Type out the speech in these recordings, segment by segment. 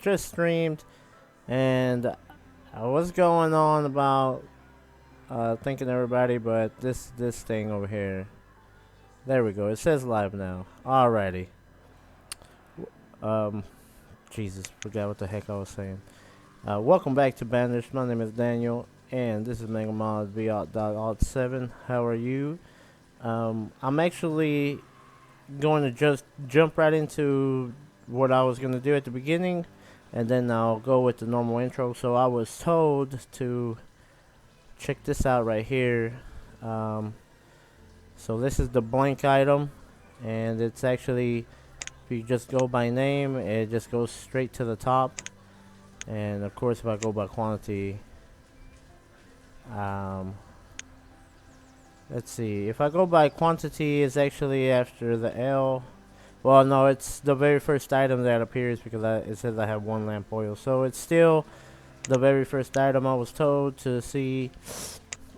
just streamed, and what's going on about thanking everybody, but this thing over here. There we go. It says live now. Alrighty. Um, Jesus, forgot what the heck I was saying. Welcome back to Banished. My name is Daniel, and this is MegaMod V.7. How are you? I'm actually going to just jump right into what I was going to do at the beginning, and then I'll go with the normal intro. So I was told to check this out right here. So this is the blank item, and it's actually, if you just go by name, it just goes straight to the top. And of course, if I go by quantity, let's see. If I go by quantity, it's actually after the L. Well, no, it's the very first item that appears because it says I have 1 lamp oil. So it's still the very first item. I was told to see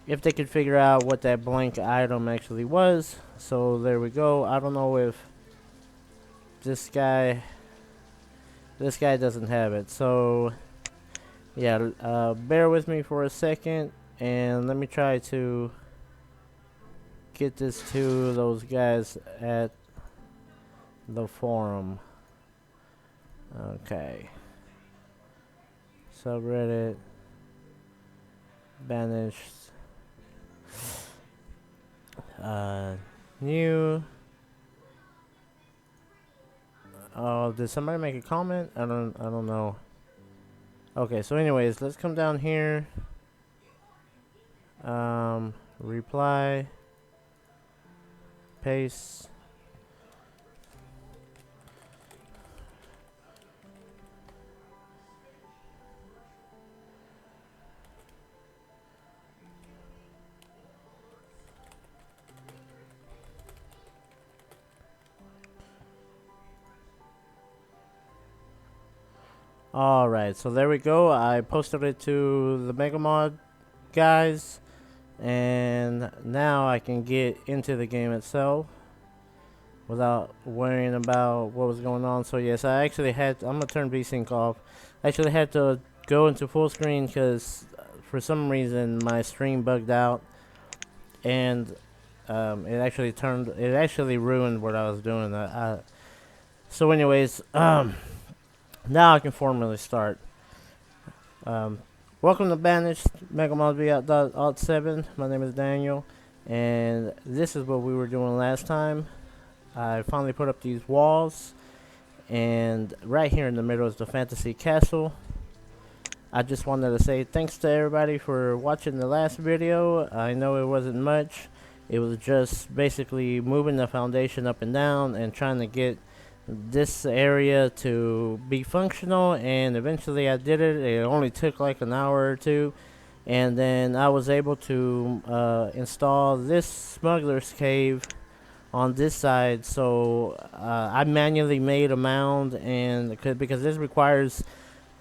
if they could figure out what that blank item actually was. So there we go. I don't know if this guy doesn't have it. So yeah, bear with me for a second, and let me try to get this to those guys at the forum. Okay. Subreddit. Banished. New. Oh, did somebody make a comment? I don't know. Okay, so anyways, let's come down here. Reply. Paste. Alright, so there we go. I posted it to the MegaMod guys, and now I can get into the game itself without worrying about what was going on. So yes, I'm gonna turn VSync off. I actually had to go into full screen because for some reason my stream bugged out, and it actually ruined what I was doing. So anyways, now I can formally start. Welcome to Banished, MegaMod V.7. My name is Daniel, and this is what we were doing last time. I finally put up these walls, and right here in the middle is the fantasy castle. I just wanted to say thanks to everybody for watching the last video. I know it wasn't much. It was just basically moving the foundation up and down and trying to get this area to be functional, and eventually I did it. It only took like an hour or two, and then I was able to install this smuggler's cave on this side. So I manually made a mound, and because this requires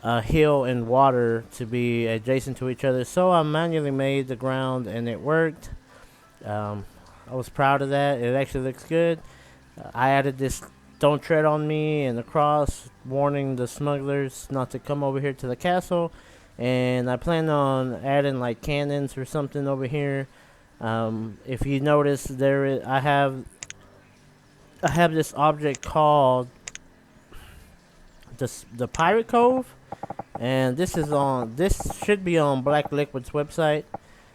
a hill and water to be adjacent to each other, so I manually made the ground, and it worked. I was proud of that. It actually looks good. I added this "Don't tread on me" and the cross warning the smugglers not to come over here to the castle, and I plan on adding like cannons or something over here. If you notice, I have this object called the Pirate Cove, and this should be on Black Liquid's website.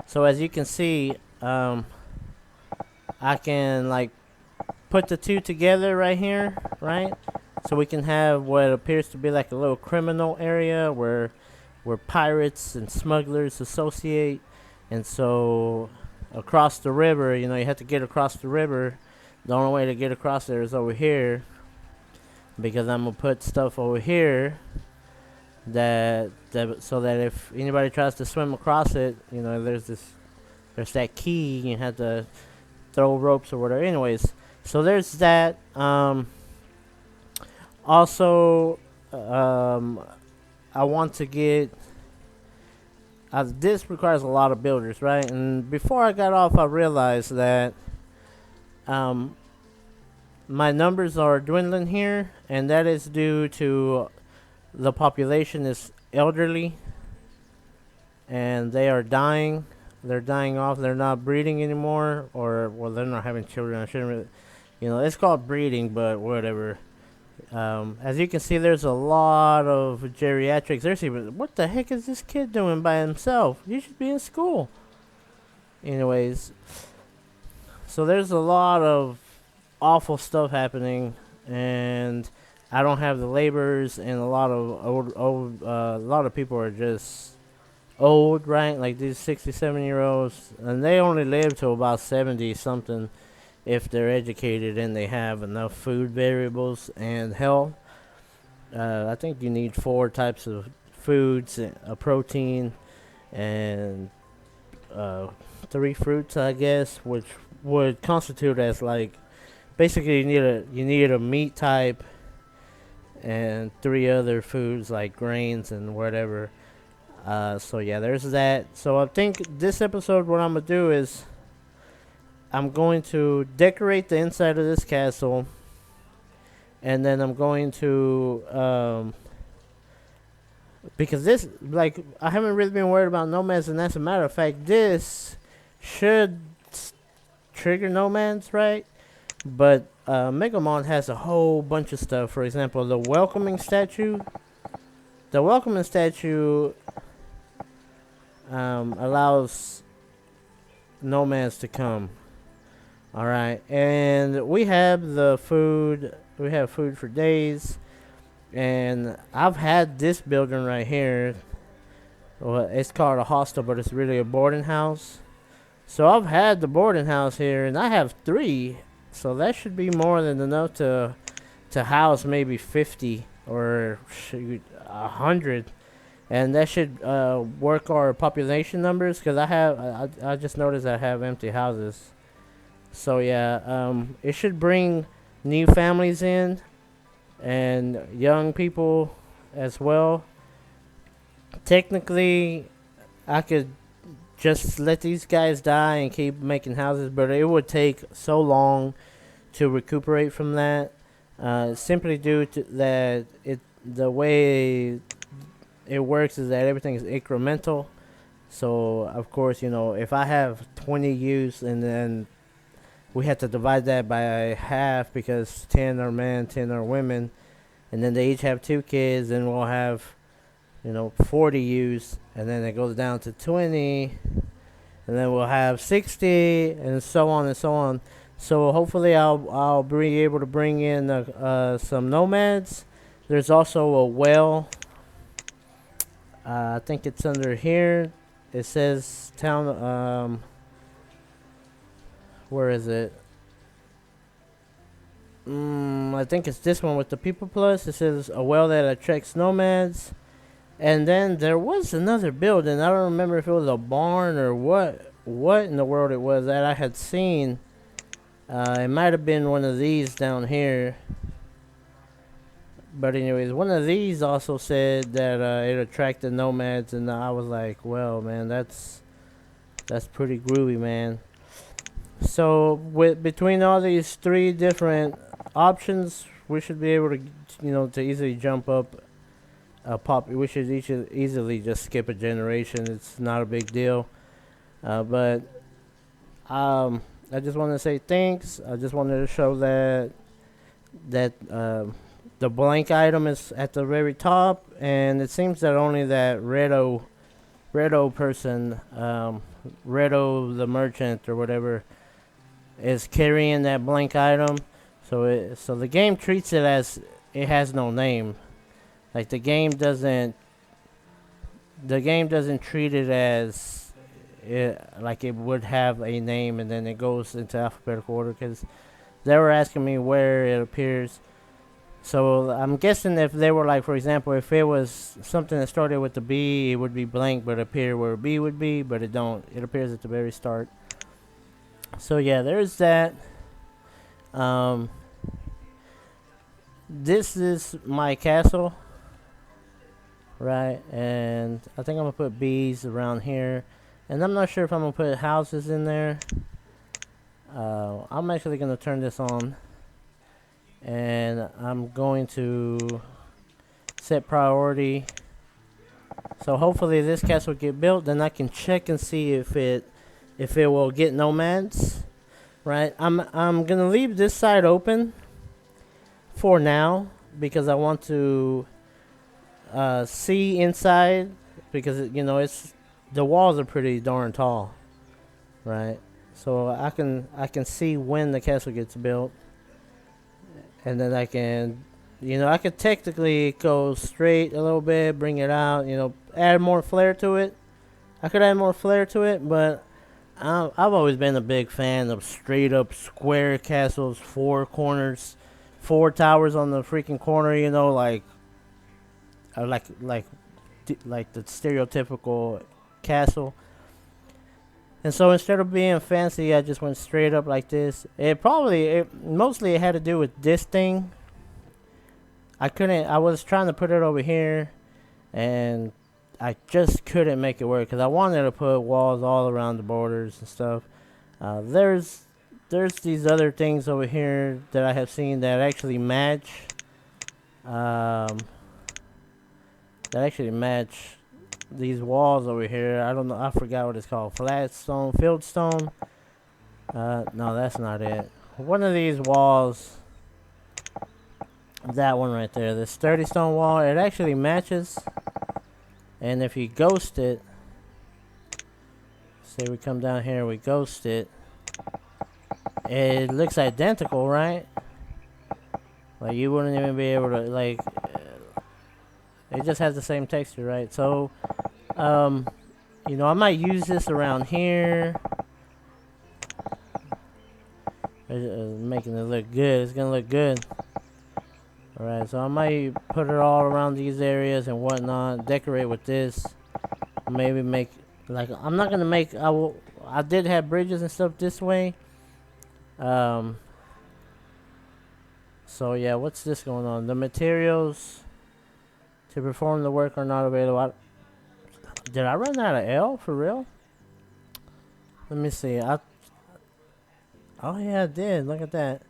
So as you can see, I can like put the two together right here, right? So we can have what appears to be like a little criminal area where pirates and smugglers associate. And so across the river, you have to get across the river. The only way to get across there is over here, because I'm gonna put stuff over here so that if anybody tries to swim across it, there's that key. You have to throw ropes or whatever. Anyways, so there's that. Also, I want to get. This requires a lot of builders, right? And before I got off, I realized that my numbers are dwindling here, and that is due to the population is elderly, and they are dying. They're dying off. They're not breeding anymore, or well, they're not having children. I shouldn't really, it's called breeding, but whatever. As you can see, there's a lot of geriatrics. There's even, what the heck is this kid doing by himself? He should be in school. Anyways, so there's a lot of awful stuff happening, and I don't have the laborers, and a lot of a lot of people are just old, right? Like these 67-year-olds, and they only live to about 70 something if they're educated and they have enough food variables and health. I think you need 4 types of foods: a protein and 3 fruits, I guess, which would constitute as like basically you need a meat type and 3 other foods like grains and whatever. So yeah, there's that. So I think this episode, what I'm gonna do is I'm going to decorate the inside of this castle, and then I'm going to because this, like, I haven't really been worried about nomads, and as a matter of fact, this should trigger nomads, right? But MegaMod has a whole bunch of stuff. For example, the welcoming statue. The welcoming statue allows nomads to come. All right, and we have the food. We have food for days, and I've had this building right here. Well, it's called a hostel, but it's really a boarding house. So I've had the boarding house here, and I have 3. So that should be more than enough to house maybe 50 or 100, and that should work our population numbers. Because I just noticed I have empty houses. So yeah, it should bring new families in and young people as well. Technically, I could just let these guys die and keep making houses, but it would take so long to recuperate from that. Simply due to that, the way it works is that everything is incremental. So of course, if I have 20 youths, and then we have to divide that by half because 10 are men, 10 are women, and then they each have 2 kids, and we'll have 40 youths, and then it goes down to 20, and then we'll have 60, and so on and so on. So hopefully I'll be able to bring in some nomads. There's also a well. I think it's under here. It says town. Where is it? I think it's this one with the people plus. It says a well that attracts nomads. And then there was another building. I don't remember if it was a barn or what in the world it was that I had seen. It might have been one of these down here. But anyways, one of these also said that it attracted nomads, and I was like, well, man, that's pretty groovy, man. So between all these 3 different options, we should be able to easily jump up a pop. We should easily just skip a generation. It's not a big deal. But I just want to say thanks. I just wanted to show that the blank item is at the very top, and it seems that only that Redo person, Redo the merchant or whatever, is carrying that blank item. So the game treats it as it has no name. Like the game doesn't treat it as like it would have a name, and then it goes into alphabetical order, because they were asking me where it appears. So I'm guessing if they were like, for example, if it was something that started with the B, it would be blank but appear where B would be, but it don't. It appears at the very start. So yeah, there's that. This is my castle, right? And I think I'm gonna put bees around here, and I'm not sure if I'm gonna put houses in there. I'm actually gonna turn this on, and I'm going to set priority. So hopefully this castle will get built. Then I can check and see if it will get nomads. Right. I'm gonna leave this side open for now because I want to see inside because it's the walls are pretty darn tall, right? So I can see when the castle gets built, and then I can, I could technically go straight a little bit, bring it out, add more flair to it. I could add more flair to it, but I've always been a big fan of straight up square castles, four corners, four towers on the freaking corner. Like the stereotypical castle. And so instead of being fancy, I just went straight up like this. Mostly it had to do with this thing. I was trying to put it over here, and I just couldn't make it work because I wanted to put walls all around the borders and stuff. There's these other things over here that I have seen that actually match. That actually match these walls over here. I don't know. I forgot what it's called. Flat stone, field stone. No, that's not it. One of these walls. That one right there. The sturdy stone wall. It actually matches. And if you ghost it. Say we come down here. We ghost it. It looks identical, right? Like you wouldn't even be able to like. It just has the same texture, right? So, I might use this around here. Making it look good. It's gonna look good. Alright, so I might put it all around these areas and whatnot. Decorate with this. Maybe make, like, I'm not gonna make, I did have bridges and stuff this way. So yeah, what's this going on? The materials to perform the work are not available. Did I run out of L for real? Let me see. Oh yeah, I did. Look at that.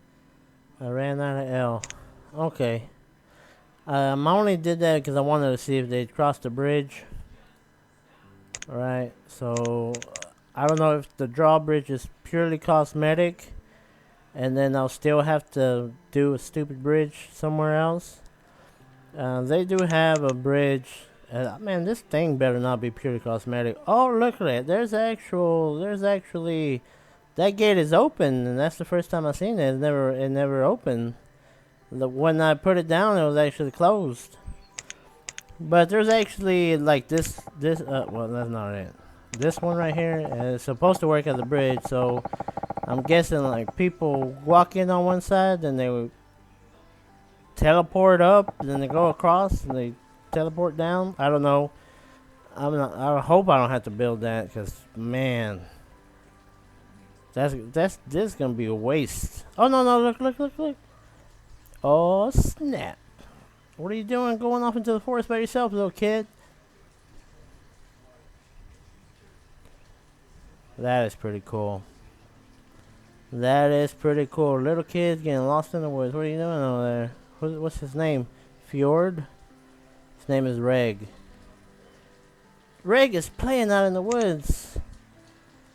I ran out of L. Okay. I only did that because I wanted to see if they'd cross the bridge. Alright, so I don't know if the drawbridge is purely cosmetic, and then I'll still have to do a stupid bridge somewhere else. They do have a bridge. Man, this thing better not be purely cosmetic. Oh, look at that. There's actually, that gate is open, and that's the first time I've seen it. It never opened. When I put it down, it was actually closed. But there's actually, like, well, that's not it. This one right here is supposed to work as a bridge, so I'm guessing, like, people walk in on one side, then they would teleport up, and then they go across, and they teleport down. I don't know. I hope I don't have to build that, because, man, this is gonna be a waste. Oh no, look. Oh snap. What are you doing going off into the forest by yourself, little kid? That is pretty cool. Little kid's getting lost in the woods. What are you doing over there? What's his name? Fjord? His name is Reg. Reg is playing out in the woods.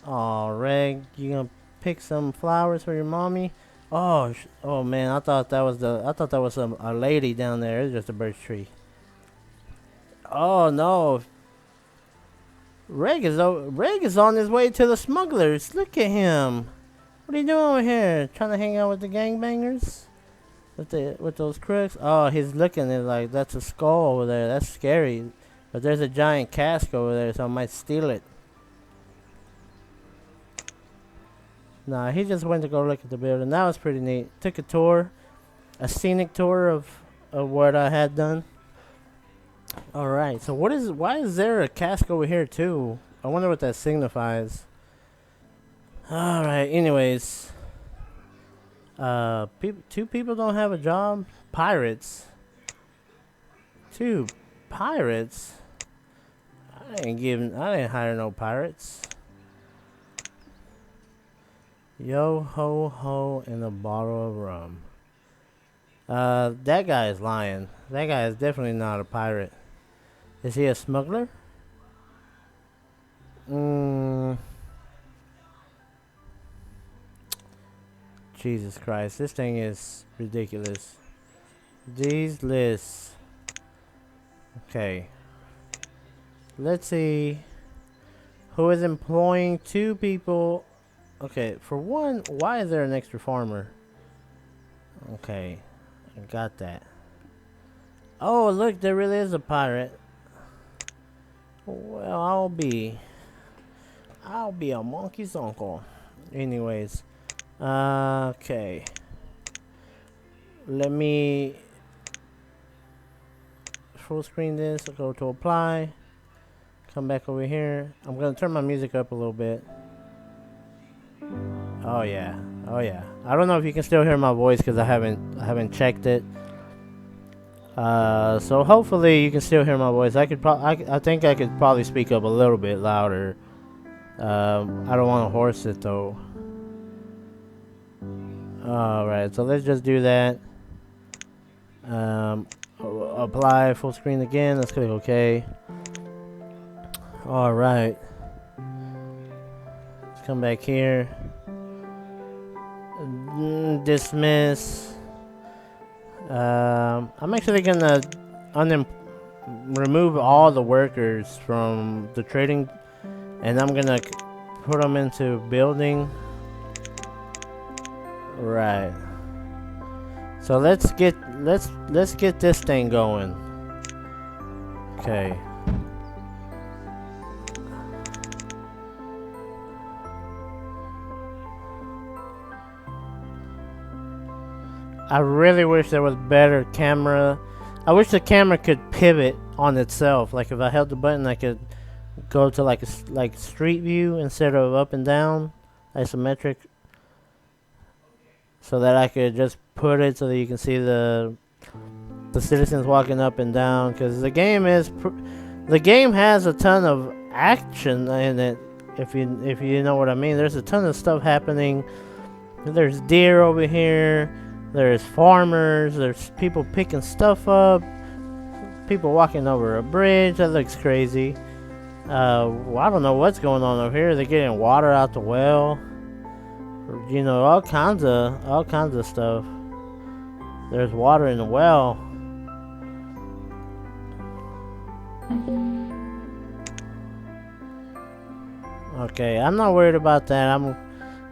Aw, Reg, you gonna pick some flowers for your mommy? Oh man, I thought that was a lady down there. It's just a birch tree. Oh no. Reg is on his way to the smugglers. Look at him. What are you doing over here? Trying to hang out with the gangbangers? With those crooks? Oh, he's looking at like that's a skull over there. That's scary. But there's a giant cask over there, so I might steal it. Nah, he just went to go look at the building. That was pretty neat. Took a tour, a scenic tour of what I had done. All right. So why is there a cask over here too? I wonder what that signifies. All right. Anyways, two people don't have a job. Pirates. Two pirates. I didn't hire no pirates. Yo ho ho and a bottle of rum. That guy is lying. That guy is definitely not a pirate. Is he a smuggler? Jesus Christ, this thing is ridiculous. These lists. Okay. Let's see. Who is employing 2 people? Okay, for one, why is there an extra farmer? Okay, I got that. Oh, look, there really is a pirate. Well, I'll be a monkey's uncle. Anyways, okay. Let me full screen this. I'll go to apply. Come back over here. I'm gonna turn my music up a little bit. Oh yeah, oh yeah. I don't know if you can still hear my voice because I haven't checked it. So hopefully you can still hear my voice. I think I could probably speak up a little bit louder. I don't want to horse it though. Alright, so let's just do that. Apply full screen again. Let's click OK. Alright. Let's come back here. Dismiss. I'm actually gonna remove all the workers from the trading, and I'm gonna put them into building. Right. So let's get this thing going. Okay. I really wish there was better camera. I wish the camera could pivot on itself. Like if I held the button, I could go to like street view instead of up and down, isometric, so that I could just put it so that you can see the citizens walking up and down. Because the game has a ton of action in it. If you know what I mean, there's a ton of stuff happening. There's deer over here. There's farmers, there's people picking stuff up, people walking over a bridge. That looks crazy. Well, I don't know what's going on over here. They're getting water out the well. You know, all kinds of stuff. There's water in the well. Okay, I'm not worried about that. I'm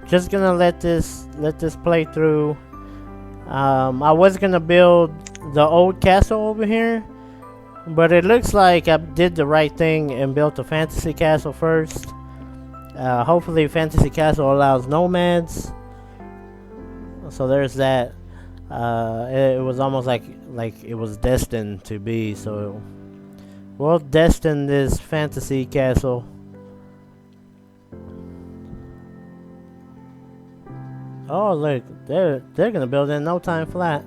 just gonna let this play through. I was gonna build the old castle over here, but it looks like I did the right thing and built a fantasy castle first. Hopefully fantasy castle allows nomads, so there's that. It was almost like it was destined to be, so we'll destine this fantasy castle. Oh look, they're gonna build it in no time flat.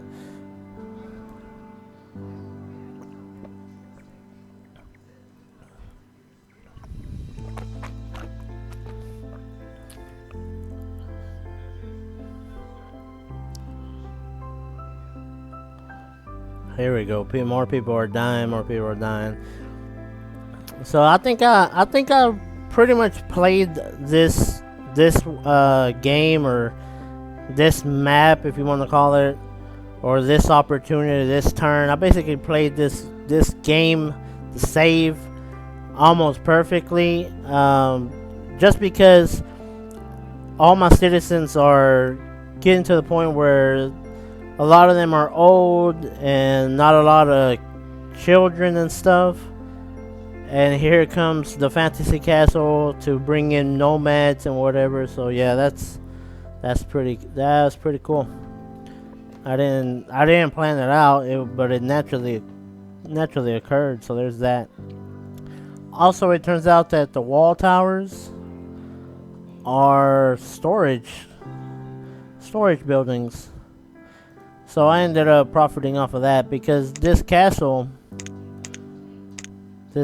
Here we go. More people are dying. More people are dying. So I think I pretty much played this game, or this map, if you want to call it, or this opportunity, this turn. I basically played this game, the save, almost perfectly. Just because all my citizens are getting to the point where a lot of them are old and not a lot of children and stuff. And here comes the fantasy castle to bring in nomads and whatever. So yeah, that's pretty cool. I didn't plan it out, but it naturally occurred. So there's that. Also, it turns out that the wall towers are storage buildings. So I ended up profiting off of that, because this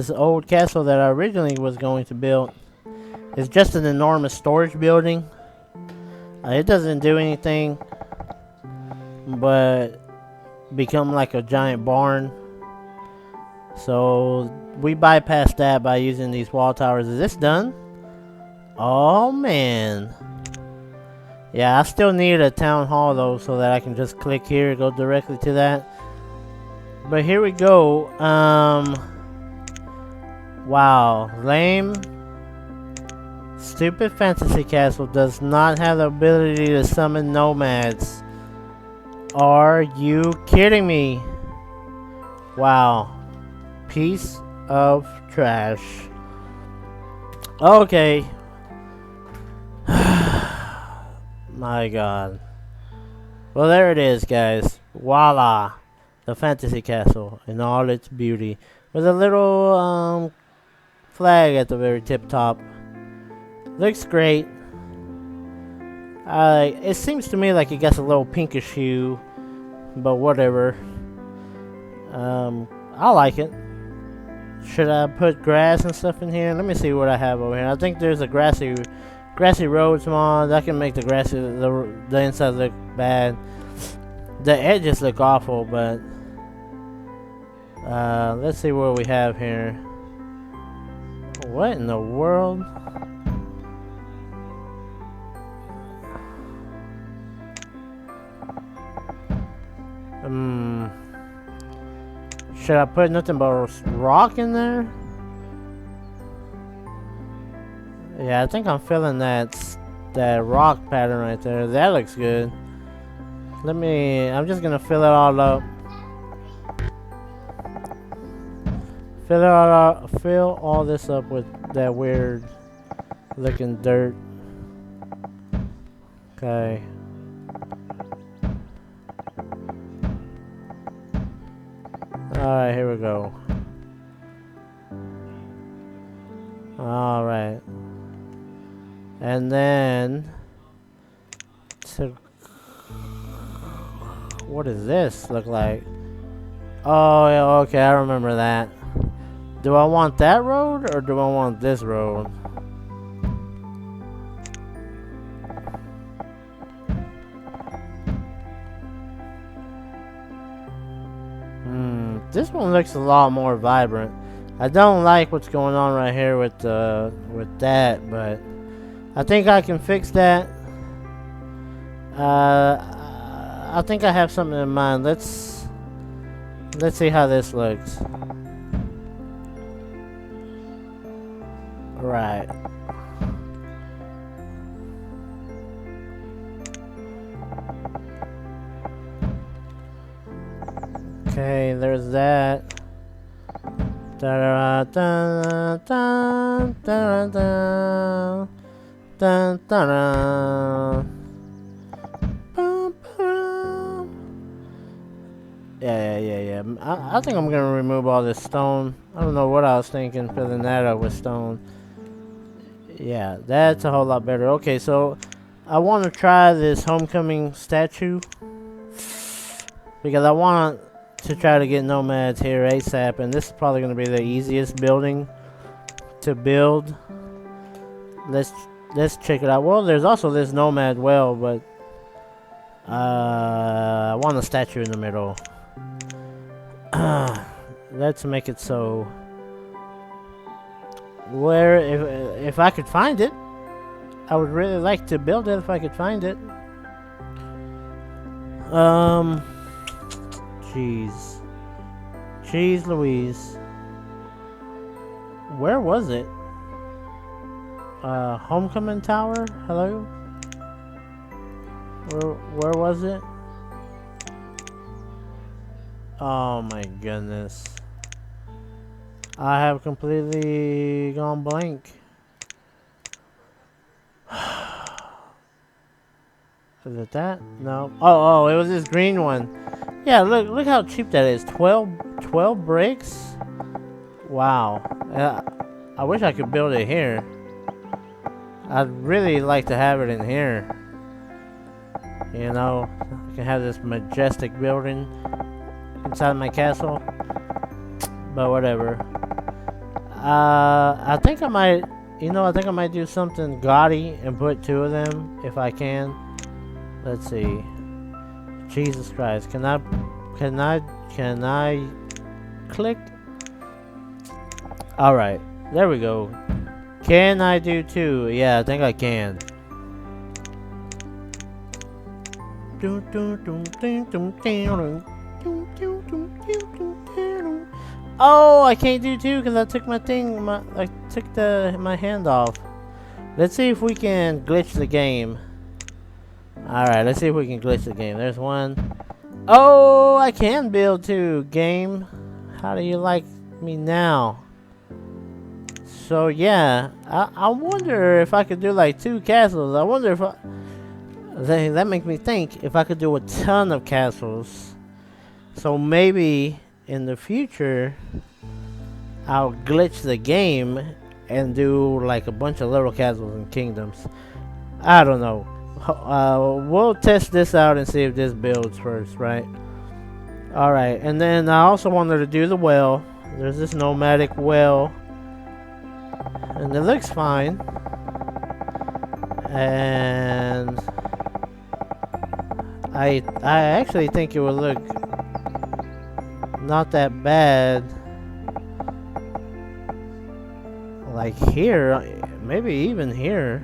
old castle that I originally was going to build is just an enormous storage building. It doesn't do anything, but become like a giant barn. So we bypassed that by using these wall towers. Is this done? Oh man. Yeah, I still need a town hall though, so that I can just click here, go directly to that. But here we go. Wow, lame. Stupid fantasy castle does not have the ability to summon nomads. Are you kidding me? Wow. Piece of trash. Okay. My god. Well, there it is, guys. Voila. The fantasy castle in all its beauty. With a little flag at the very tip top. Looks great. It seems to me like it gets a little pinkish hue. But whatever. I like it. Should I put grass and stuff in here? Let me see what I have over here. I think there's a grassy roads mod. That can make the inside look bad. The edges look awful, but let's see what we have here. What in the world? Should I put nothing but rock in there? Yeah, I think I'm feeling that rock pattern right there. That looks good. I'm just gonna fill it all up. Fill all this up with that weird looking dirt. Okay. Alright, here we go. Alright. And then what does this look like? Oh, yeah, okay, I remember that. Do I want that road or do I want this road? This one looks a lot more vibrant. I don't like what's going on right here with that, but I think I can fix that. I think I have something in mind. Let's see how this looks. Right. Okay, there's that. Da da da da da da da. Yeah. I think I'm gonna remove all this stone. I don't know what I was thinking, filling that up with stone. Yeah, that's a whole lot better. Okay, so I want to try this homecoming statue because I want to try to get nomads here ASAP, and this is probably going to be the easiest building to build. Let's check it out. Well, there's also this nomad well, but I want a statue in the middle. Let's make it so where if I could find it, I would really like to build it if I could find it. Jeez Louise. Where was it? Homecoming Tower? Hello? Where was it? Oh my goodness. I have completely gone blank. Is it that? No. Oh, it was this green one. Yeah, look how cheap that is. 12 bricks? Wow. I wish I could build it here. I'd really like to have it in here. You know, I can have this majestic building inside my castle. But whatever. I think I might, I think I might do something gaudy and put 2 of them if I can. Let's see. Jesus Christ, can I Can I click? Alright, there we go. Can I do 2? Yeah, I think I can. Oh, I can't do 2 because I took my thing. I took my hand off. Let's see if we can glitch the game. Alright, let's see if we can glitch the game. There's 1. Oh, I can build 2, game. How do you like me now? So yeah, I wonder if I could do like 2 castles. I wonder if that makes me think if I could do a ton of castles. So maybe in the future I'll glitch the game and do like a bunch of little castles and kingdoms. I don't know. We'll test this out and see if this builds first, right? Alright, and then I also wanted to do the well. There's this nomadic well. And it looks fine. And I actually think it would look not that bad. Like here, maybe even here.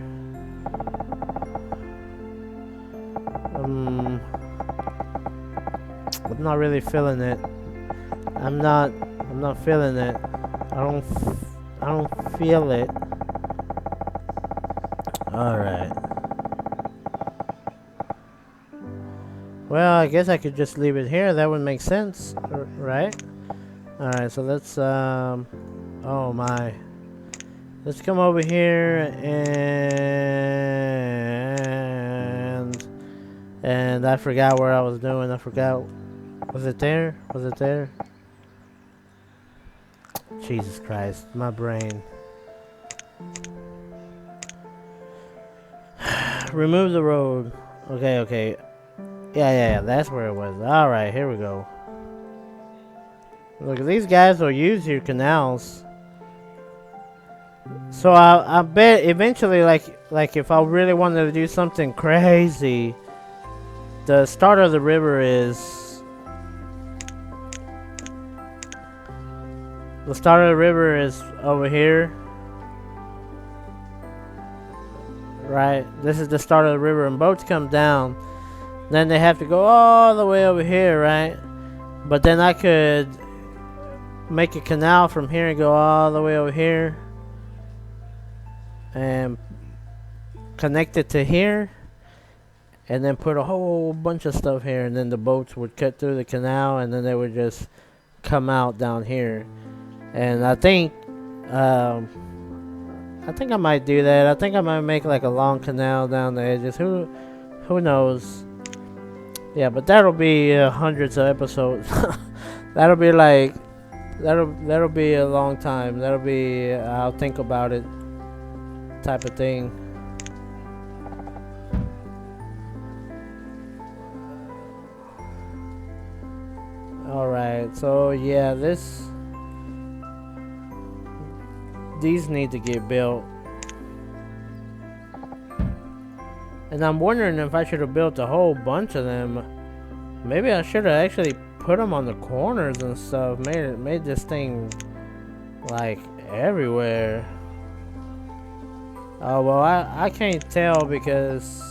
I'm not really feeling it. I'm not feeling it. I don't feel it. Alright. Well, I guess I could just leave it here. That would make sense, right? Alright, so let's oh my. Let's come over here and I forgot where I was doing. I forgot. Was it there? Was it there? Jesus Christ, my brain. Remove the road. Okay. Yeah, that's where it was. Alright, here we go. Look, these guys will use your canals. So I bet eventually, like if I really wanted to do something crazy, the start of the river is... The start of the river is over here. Right? This is the start of the river, and boats come down. Then they have to go all the way over here, right? But then I could make a canal from here and go all the way over here. And connect it to here. And then put a whole bunch of stuff here. And then the boats would cut through the canal, and then they would just come out down here. And I think I might do that. I think I might make like a long canal down the edges. Who knows? Yeah, but that'll be hundreds of episodes. That'll be like that'll be a long time. That'll be I'll think about it type of thing. All right. So yeah, these need to get built. And I'm wondering if I should have built a whole bunch of them. Maybe I should have actually put them on the corners and stuff. Made this thing like everywhere. Oh well, I can't tell because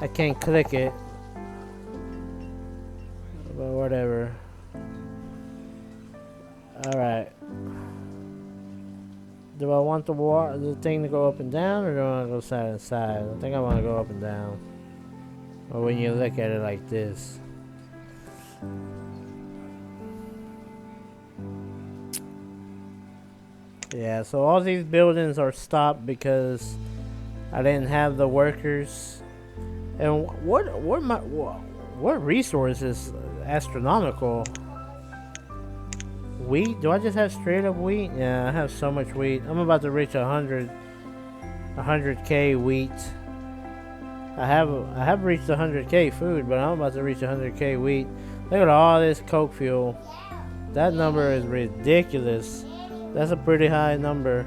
I can't click it. But whatever. All right. Do I want the thing to go up and down, or do I want to go side and side? I think I want to go up and down. Or when you look at it like this. Yeah, so all these buildings are stopped because I didn't have the workers. And what resource is astronomical? Wheat? Do I just have straight up wheat? Yeah, I have so much wheat. I'm about to reach 100k wheat. I have reached 100k food, but I'm about to reach 100k wheat. Look at all this coke fuel. That number is ridiculous. That's a pretty high number.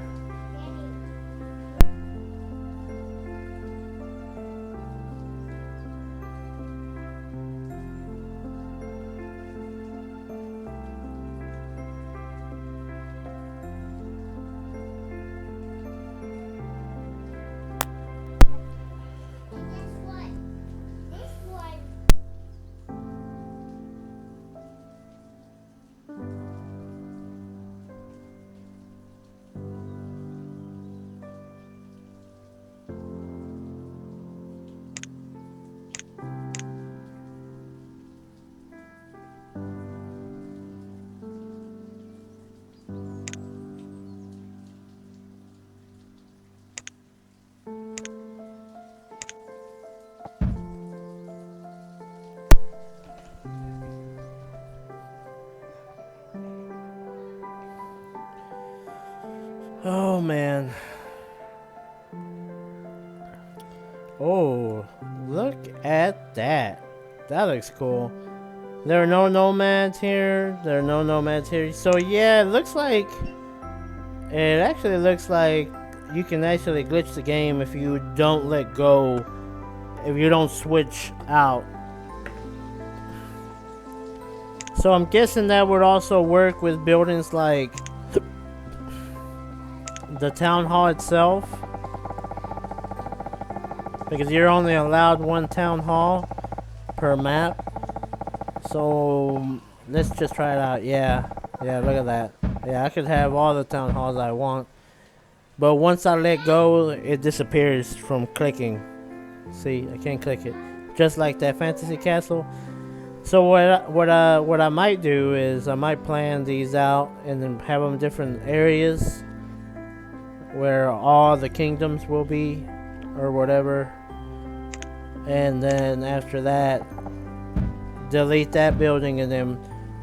Oh man. Oh, look at that. That looks cool. There are no nomads here. There are no nomads here. So yeah, it looks like it actually looks like you can actually glitch the game if you don't let go, if you don't switch out. So I'm guessing that would also work with buildings like the town hall itself, because you're only allowed one town hall per map. So let's just try it out. Yeah, look at that. Yeah, I could have all the town halls I want, but once I let go, it disappears from clicking. See, I can't click it, just like that fantasy castle. So what I might do is I might plan these out and then have them different areas where all the kingdoms will be, or whatever. And then after that, delete that building and then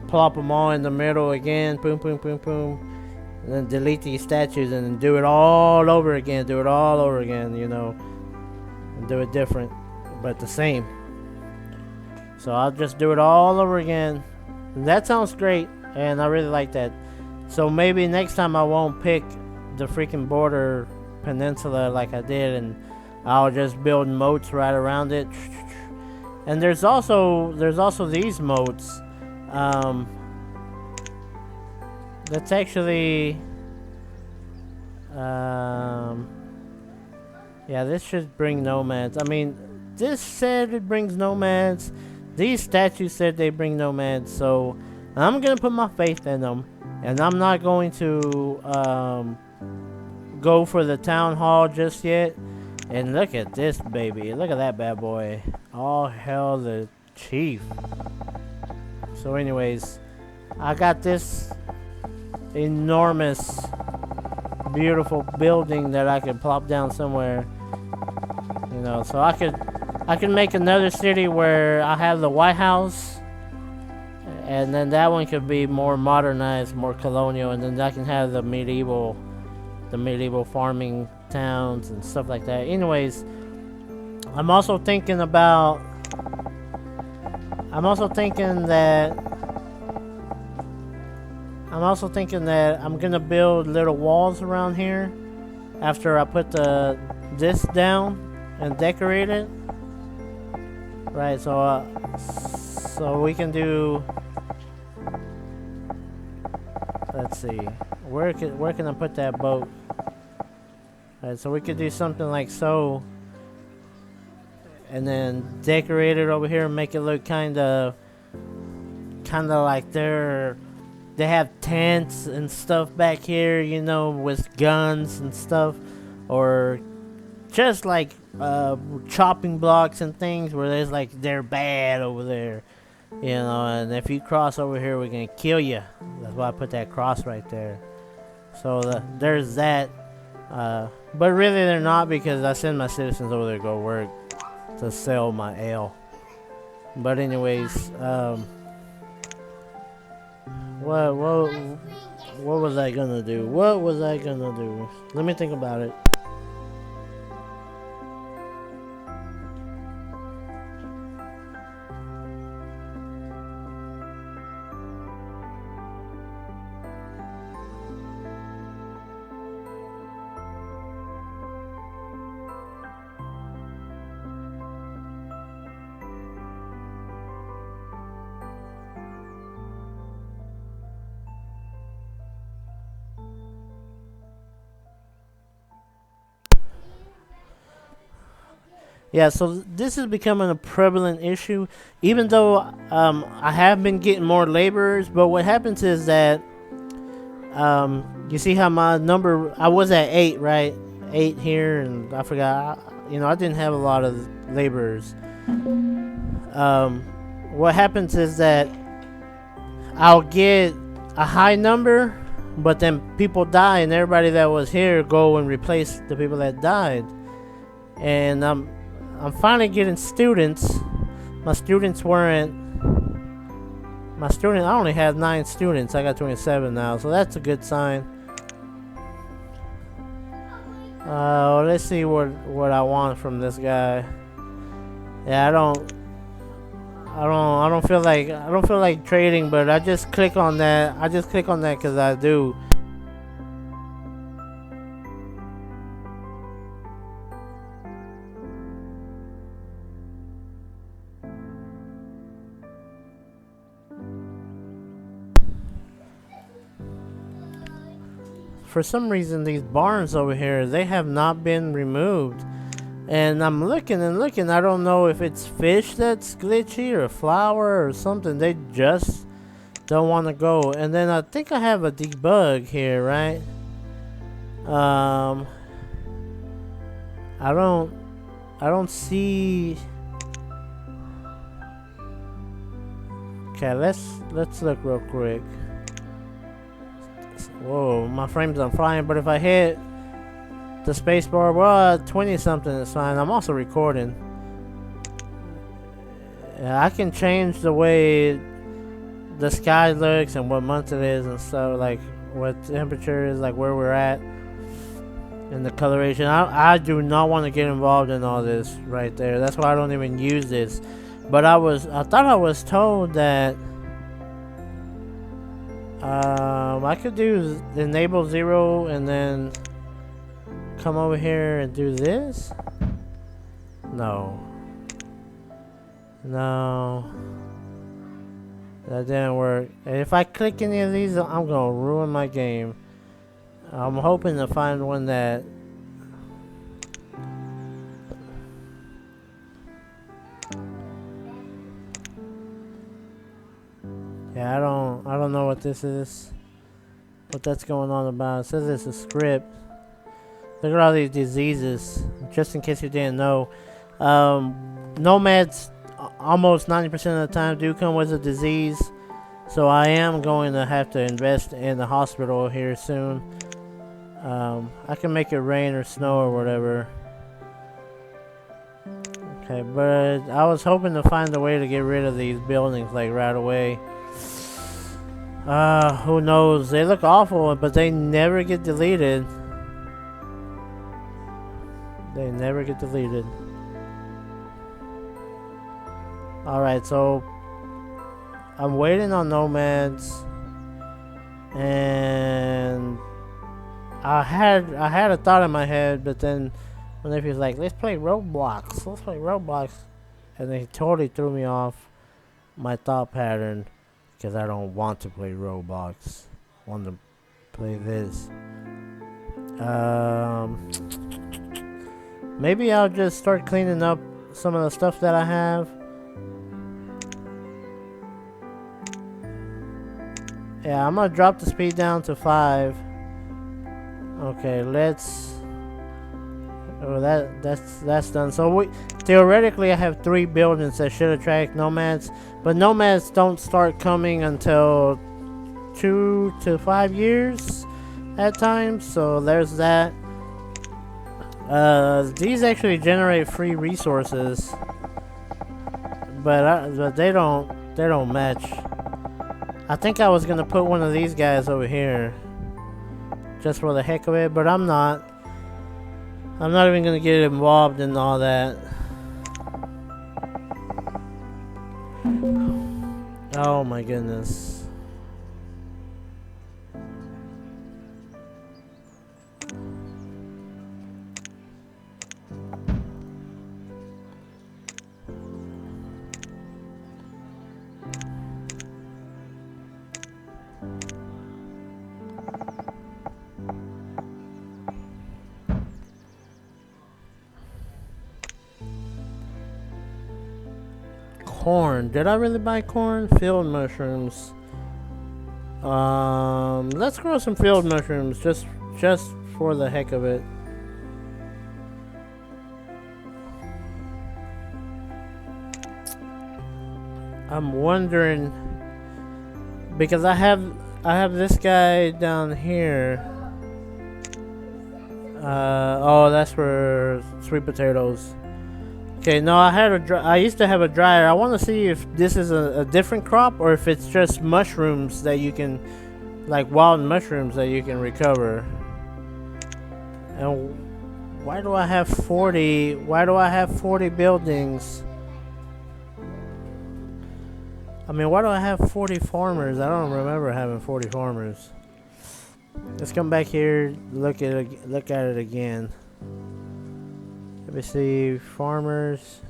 plop them all in the middle again. Boom, boom, boom, boom. And then delete these statues and then do it all over again. Do it all over again, you know. And do it different, but the same. So I'll just do it all over again. And that sounds great, and I really like that. So maybe next time I won't pick the freaking border peninsula like I did, and I'll just build moats right around it. And there's also these moats. That's actually yeah, this should bring nomads. I mean, this said it brings nomads. These statues said they bring nomads, so I'm gonna put my faith in them, and I'm not going to go for the town hall just yet. And look at this baby. Look at that bad boy. All hail the chief. So anyways, I got this enormous, beautiful building that I could plop down somewhere. You know, so I could make another city where I have the White House, and then that one could be more modernized, more colonial, and then I can have the medieval farming towns and stuff like that. Anyways, I'm also thinking that I'm gonna build little walls around here after I put this down and decorate it. Right, so we can do. Let's see, where can I put that boat? Right, so we could do something like so, and then decorate it over here and make it look kind of like they have tents and stuff back here, you know, with guns and stuff, or just like chopping blocks and things where there's like they're bad over there, you know, and if you cross over here, we're gonna kill you. That's why I put that cross right there. So there's that. But really they're not, because I send my citizens over there to go work to sell my ale. But anyways, what was I gonna do? Let me think about it. Yeah, so this is becoming a prevalent issue, even though I have been getting more laborers. But what happens is that you see how my number, I was at 8, right? 8 here, and I forgot, you know, I didn't have a lot of laborers. What happens is that I'll get a high number, but then people die, and everybody that was here go and replace the people that died. And I'm finally getting students. I only have 9 students. I got 27 now, so that's a good sign. Let's see what I want from this guy. Yeah, I don't feel like trading, but I just click on that. I just click on that because I do. For some reason, these barns over here, they have not been removed. And I'm looking and looking. I don't know if it's fish that's glitchy or flour or something. They just don't want to go. And then I think I have a debug here, right? I don't see. Okay, let's look real quick. Whoa, my frames are flying, but if I hit the spacebar, well, 20 something is fine. I'm also recording. Yeah, I can change the way the sky looks and what month it is and stuff, like what temperature is, like where we're at, and the coloration. I do not want to get involved in all this right there. That's why I don't even use this. But I thought I was told that I could do enable 0 and then come over here and do this. No, that didn't work. And if I click any of these, I'm gonna ruin my game. I'm hoping to find one that yeah, I don't know what this is, what that's going on about. It says it's a script. Look at all these diseases, just in case you didn't know. Nomads almost 90% of the time do come with a disease, so I am going to have to invest in the hospital here soon. I can make it rain or snow or whatever. Okay, but I was hoping to find a way to get rid of these buildings like right away. Who knows? They look awful, but they never get deleted. They never get deleted. Alright, so I'm waiting on Nomads, and I had a thought in my head, but then when they was like, let's play Roblox, and they totally threw me off my thought pattern, because I don't want to play Roblox. I want to play this. Maybe I'll just start cleaning up some of the stuff that I have. Yeah, I'm gonna drop the speed down to 5. Okay, let's. Oh, that's done. So theoretically, I have 3 buildings that should attract nomads, but nomads don't start coming until 2 to 5 years at times. So there's that. These actually generate free resources, but they don't match. I think I was gonna put one of these guys over here, just for the heck of it, but I'm not. I'm not even gonna get involved in all that. Oh my goodness. Corn. Did I really buy corn? Field mushrooms. Let's grow some field mushrooms just for the heck of it. I'm wondering, because I have this guy down here. Oh, that's for sweet potatoes. Okay, no, I used to have a dryer. I want to see if this is a different crop or if it's just mushrooms that you can, like wild mushrooms that you can recover. And Why do I have 40? Why do I have 40 buildings? I mean, why do I have 40 farmers? I don't remember having 40 farmers. Let's come back here, look at it again. Let me see, farmers.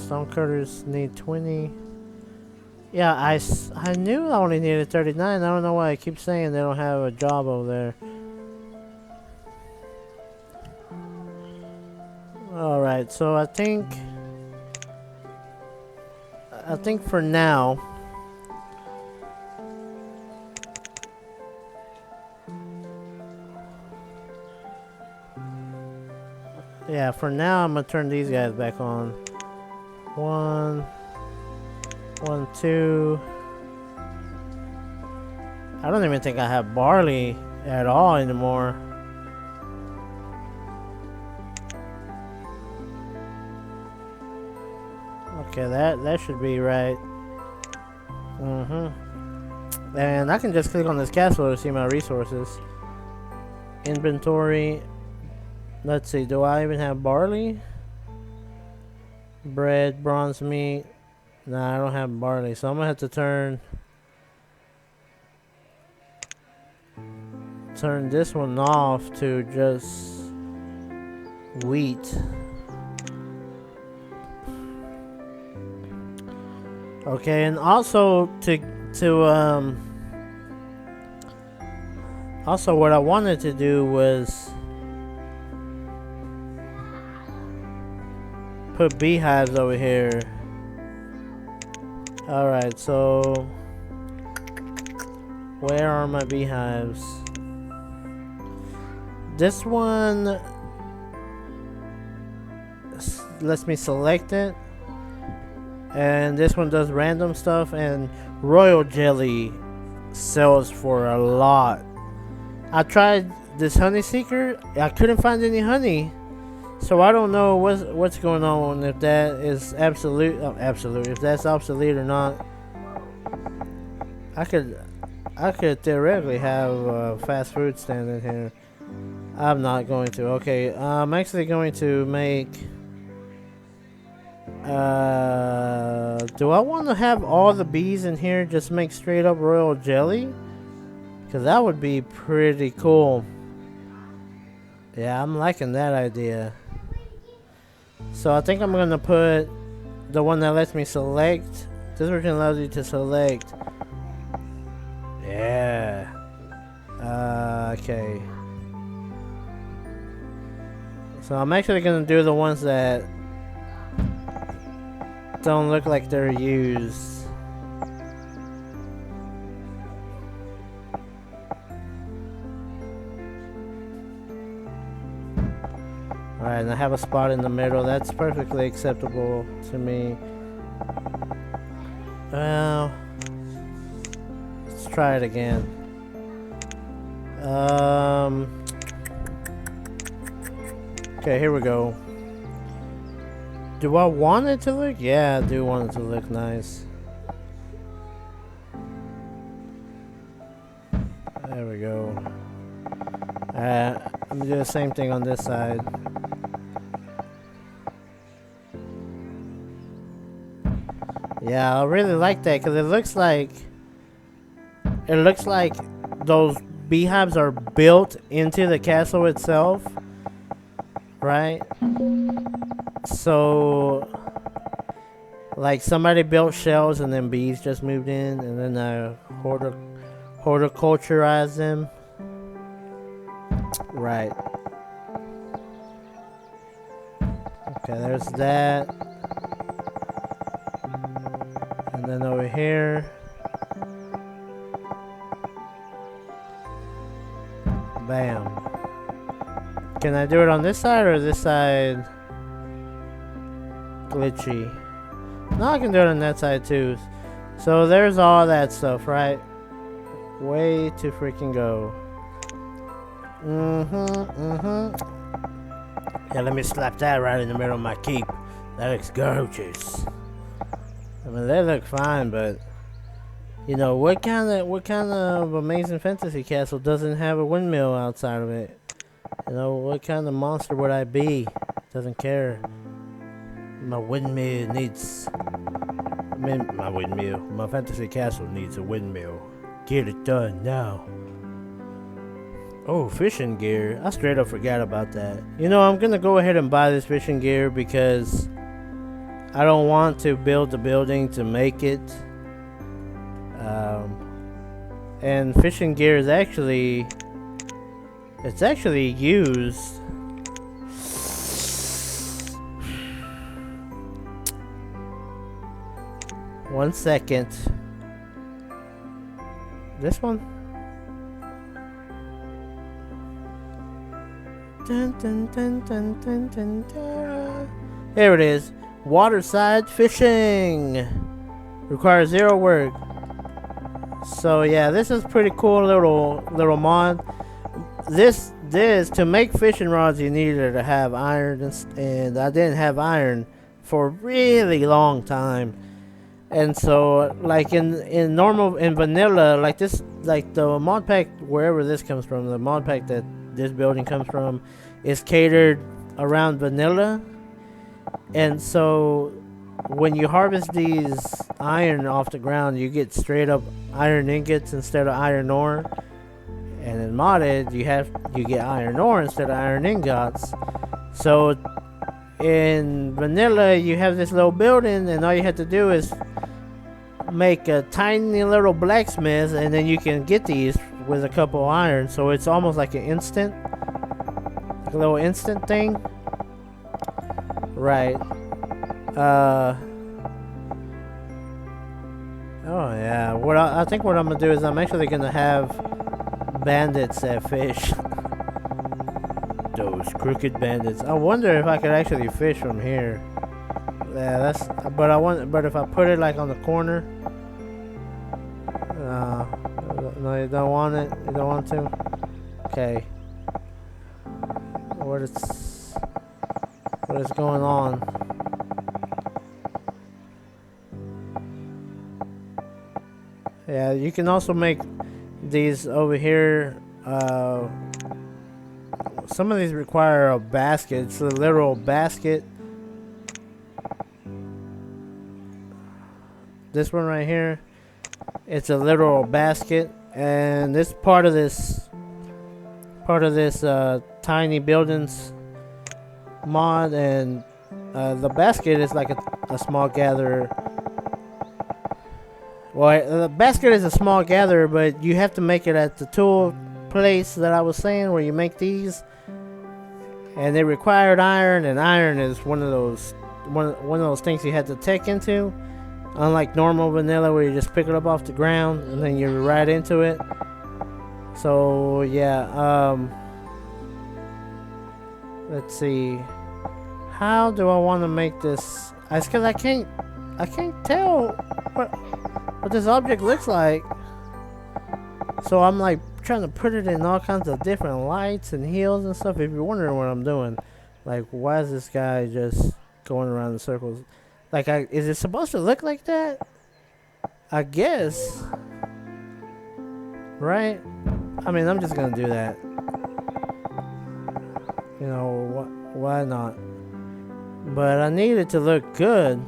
Stonecutters need 20. Yeah, I knew I only needed 39. I don't know why I keep saying they don't have a job over there. Alright, so I think for now, yeah, for now I'm gonna turn these guys back on. 1, 2. I don't even think I have barley at all anymore. Okay, that should be right. And I can just click on this castle to see my resources. Inventory. Let's see, do I even have barley? Bread, bronze meat. Nah, I don't have barley, so I'm gonna have to turn this one off to just wheat. Okay, and also also what I wanted to do was put beehives over here. Alright, so where are my beehives? This one lets me select it. And this one does random stuff, and royal jelly sells for a lot. I tried this honey seeker. I couldn't find any honey. So I don't know what's going on, if that is absolute, if that's obsolete or not. I could theoretically have a fast food stand in here. I'm not going to. Okay, I'm actually going to make. Do I want to have all the bees in here just make straight up royal jelly? Because that would be pretty cool. Yeah, I'm liking that idea. So I think I'm going to put the one that lets me select. This version allows you to select. Yeah. Okay. So I'm actually going to do the ones that don't look like they're used. Alright, and I have a spot in the middle. That's perfectly acceptable to me. Well, let's try it again. Okay, here we go. Do I want it to look? Yeah, I do want it to look nice. There we go. I'm gonna do the same thing on this side. Yeah, I really like that because it looks like those beehives are built into the castle itself, right? So, like somebody built shells and then bees just moved in, and then I horticulturized them. Right. Okay, there's that. And then over here. Bam. Can I do it on this side or this side? Glitchy. No, I can do it on that side too. So there's all that stuff, right? Way to freaking go. Yeah, let me slap that right in the middle of my keep. That looks gorgeous. I mean, they look fine, but You know, what kind of amazing fantasy castle doesn't have a windmill outside of it? You know, what kind of monster would I be? Doesn't care. My windmill needs. My windmill. My fantasy castle needs a windmill. Get it done now. Oh, fishing gear. I straight up forgot about that. You know, I'm gonna go ahead and buy this fishing gear because I don't want to build the building to make it. And fishing gear is actually used. One second. This one? Dun, dun, dun, dun, dun, dun, dun. Here it is. Waterside fishing. Requires 0 work. So yeah, this is pretty cool little mod. This to make fishing rods you needed to have iron, and I didn't have iron for a really long time. And so like in vanilla, like this, like the mod pack, wherever this comes from, the mod pack that this building comes from is catered around vanilla. And so when you harvest these iron off the ground, you get straight up iron ingots instead of iron ore. And in modded, you get iron ore instead of iron ingots. So in vanilla, you have this little building, and all you have to do is make a tiny little blacksmith, and then you can get these with a couple iron. So it's almost like a little instant thing. Right. Oh yeah. I think what I'm gonna do is I'm actually gonna have bandits that fish. Those crooked bandits. I wonder if I could actually fish from here. Yeah, that's. But if I put it like on the corner. No, you don't want it. You don't want to. Okay. What is going on? Yeah, you can also make these over here. Some of these require a basket. It's a literal basket. This one right here, it's a literal basket, and this part of this tiny buildings mod, and the basket is like a small gatherer. Well, the basket is a small gatherer, but you have to make it at the tool place that I was saying where you make these, and they required iron, and iron is one of those things you had to tech into, unlike normal vanilla where you just pick it up off the ground and then you're right into it. So yeah, let's see, how do I want to make this? It's because I can't tell what this object looks like. So I'm like trying to put it in all kinds of different lights and heels and stuff. If you're wondering what I'm doing, like, why is this guy just going around in circles? Like, is it supposed to look like that? I guess. Right? I mean, I'm just gonna do that. You know, why not? But I need it to look good.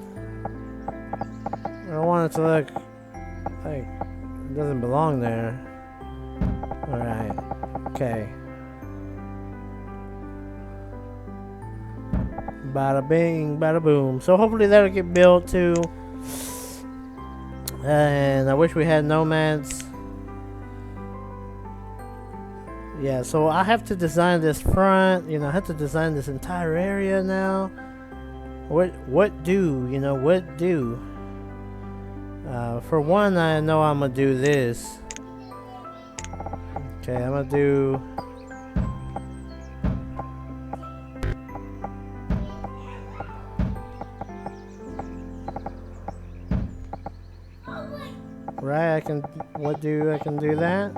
I don't want it to look like it doesn't belong there. Alright. Okay. Bada bing, bada boom. So hopefully that'll get built too. And I wish we had Nomads. Yeah, so I have to design this front. You know, I have to design this entire area now. What do? For one, I know I'm gonna do this. Okay, I'm gonna do. Right, I can do that?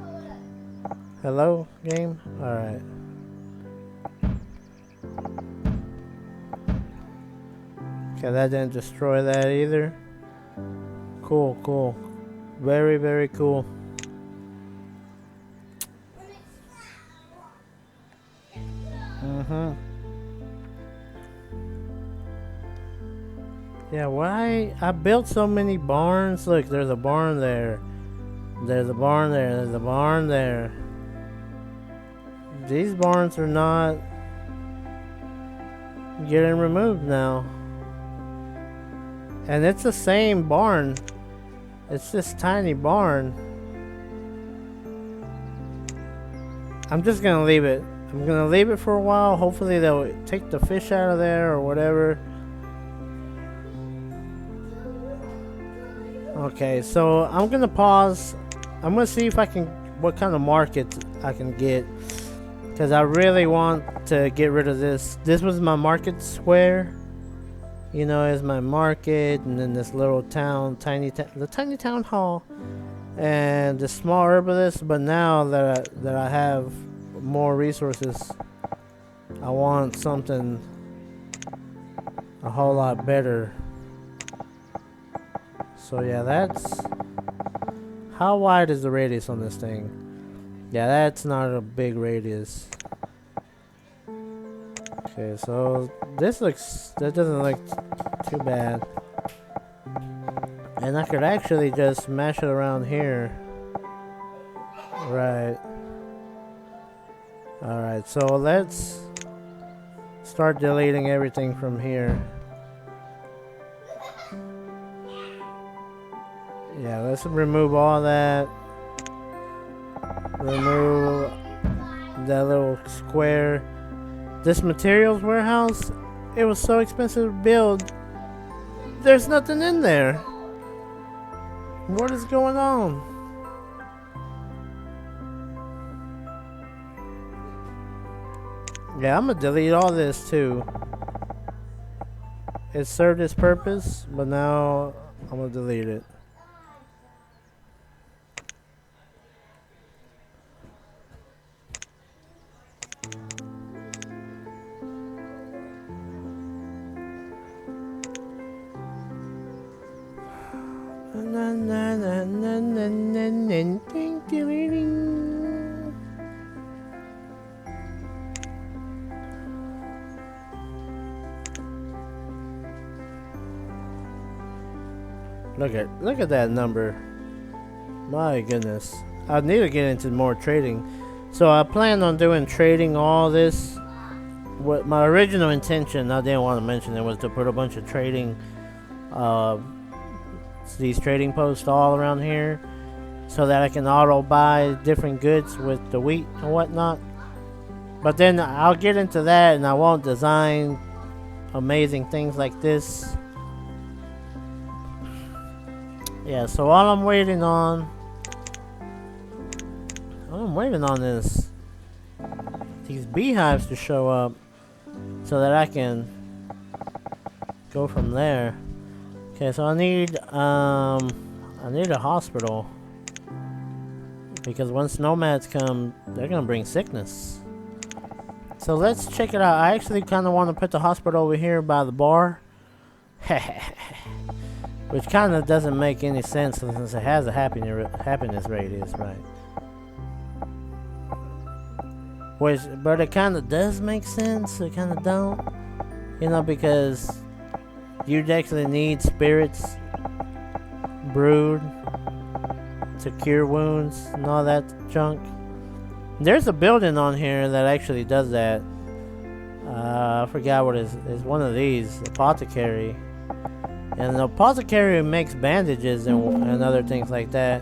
Hello, game? Alright. Okay, that didn't destroy that either. Cool. Very, very cool. Yeah, why? I built so many barns. Look, there's a barn there. There's a barn there. There's a barn there. These barns are not getting removed now. And it's the same barn. It's this tiny barn. I'm just gonna leave it. I'm gonna leave it for a while. Hopefully they'll take the fish out of there or whatever. Okay, so I'm gonna pause. I'm gonna see if I can, what kind of market I can get, because I really want to get rid of this. This was my market square, you know, is my market, and then this little town, the tiny town hall, and the small herbalist. But now that I have more resources, I want something a whole lot better. So yeah, that's... How wide is the radius on this thing? Yeah, that's not a big radius. Okay, so this looks... That doesn't look too bad. And I could actually just mash it around here. Right. Alright, so let's start deleting everything from here. Yeah, let's remove all that. Remove that little square. This materials warehouse, it was so expensive to build. There's nothing in there. What is going on? Yeah, I'm gonna delete all this too. It served its purpose, but now I'm gonna delete it. Look at that number. My goodness. I need to get into more trading. So I plan on doing trading all this. What my original intention, I didn't want to mention it, was to put a bunch of trading these trading posts all around here, so that I can auto buy different goods with the wheat and whatnot. But then I'll get into that, and I won't design amazing things like this. Yeah, so all I'm waiting on is these beehives to show up, so that I can go from there. Okay, so I need a hospital, because once nomads come, they're gonna bring sickness. So let's check it out. I actually kind of want to put the hospital over here by the bar. Which kind of doesn't make any sense since it has a happiness radius, right? But it kind of does make sense. It kind of don't, you know, because you'd actually need spirits brewed to cure wounds and all that junk. There's a building on here that actually does that. I forgot what it is. It's one of these, apothecary. And the apothecary makes bandages and other things like that.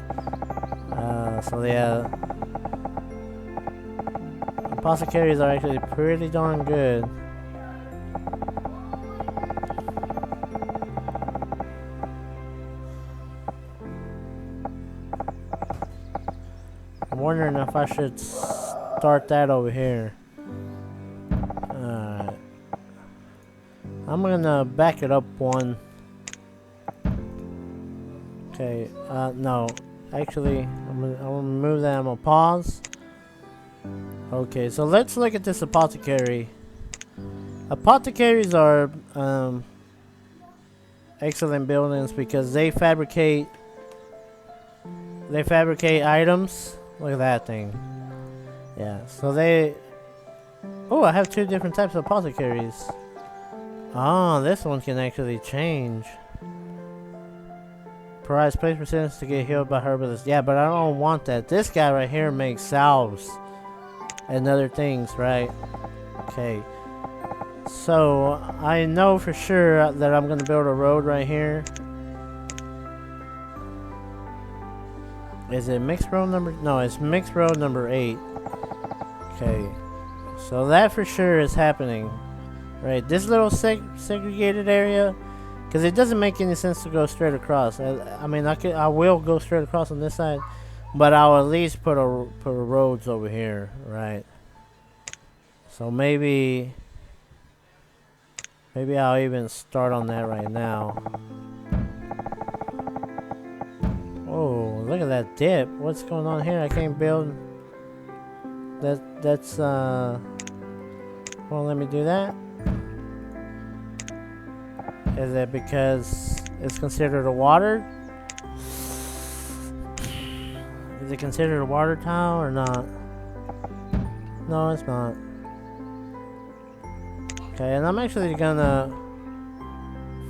So yeah, apothecaries are actually pretty darn good. I'm wondering if I should start that over here. Alright. I'm gonna back it up one. Okay, no. Actually, I'm gonna remove that. I'm gonna pause. Okay, so let's look at this apothecary. Apothecaries are excellent buildings because they fabricate they fabricate items. Look at that thing. Yeah, so they... Oh, I have 2 different types of apothecaries. Oh, this one can actually change. Provides place percentage to get healed by herbalists. Yeah, but I don't want that. This guy right here makes salves and other things, right? Okay. So, I know for sure that I'm going to build a road right here. Is it mixed road number? No, it's mixed road number 8. Okay. So that for sure is happening. Right, this little segregated area, because it doesn't make any sense to go straight across. I mean, I will go straight across on this side, but I'll at least put a roads over here, right? So maybe I'll even start on that right now. Oh, look at that dip! What's going on here? I can't build. That's won't let me do that. Is it because it's considered a water? Is it considered a water tile or not? No, it's not. Okay, and I'm actually gonna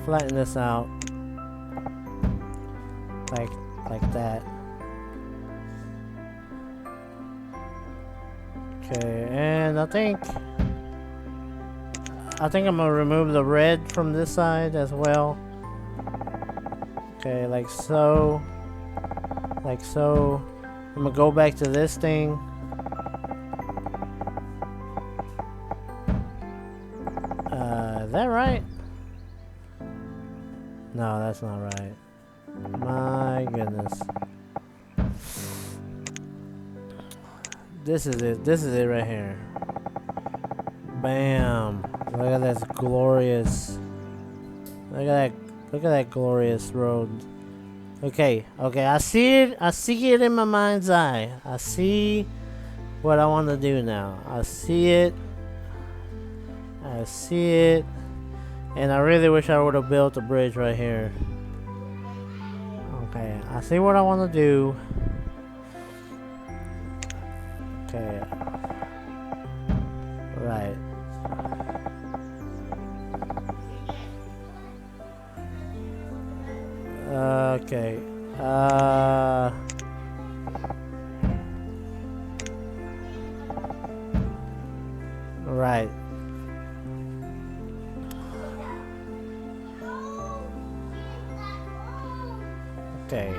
flatten this out. Like that. Okay, and I think I'm gonna remove the red from this side as well. Okay, like so. Like so. I'm gonna go back to this thing. Is that right? No, that's not right. My goodness. This is it. This is it right here. Bam. Look at this glorious. Look at that glorious road. Okay, I see it. I see it in my mind's eye. I see what I want to do now. I see it. And I really wish I would have built a bridge right here. Okay, I see what I want to do. Okay. Right. Okay. Right. Okay.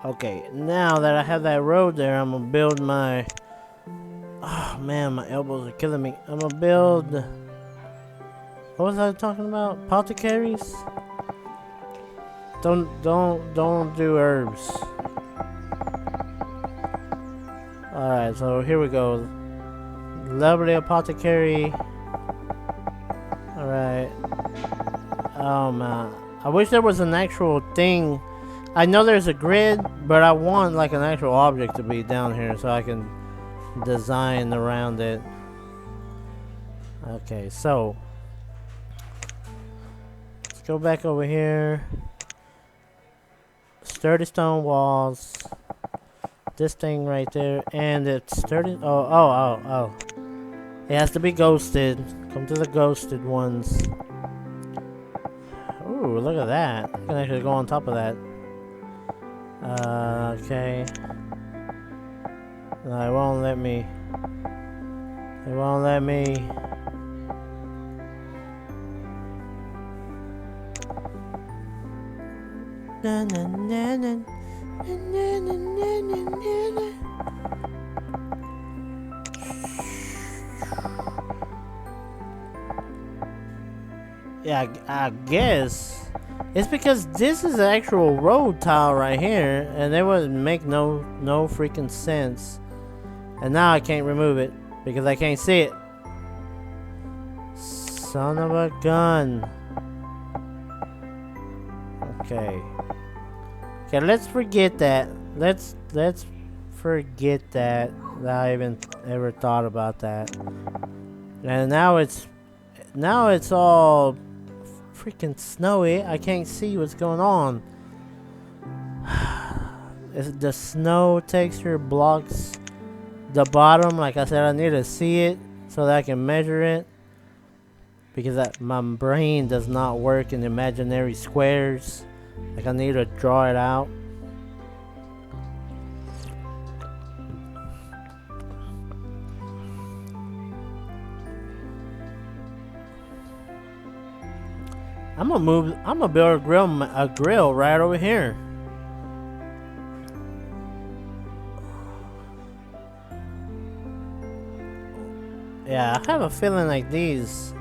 Okay, now that I have that road there, I'm gonna build my... Oh man, my elbows are killing me. I'm gonna build... What was I talking about? Apothecaries? Don't do herbs. Alright, so here we go. Lovely apothecary. Alright. Oh man. I wish there was an actual thing. I know there's a grid, but I want like an actual object to be down here so I can design around it. Okay, so let's go back over here. Sturdy stone walls. This thing right there, and it's sturdy. Oh. It has to be ghosted. Come to the ghosted ones. Ooh, look at that. I can actually go on top of that. Okay. No, it won't let me. It won't let me. Na na na na na na na na na. Yeah, I guess it's because this is an actual road tile right here, and it wouldn't make no freaking sense. And now I can't remove it because I can't see it. Son of a gun. Okay. Okay, let's forget that. Let's forget that I even ever thought about that. And now it's all freaking snowy. I can't see what's going on. The snow texture blocks the bottom. Like I said, I need to see it so that I can measure it, because my brain does not work in imaginary squares. Like, I need to draw it out. I'm gonna build a grill right over here. Yeah, I have a feeling like these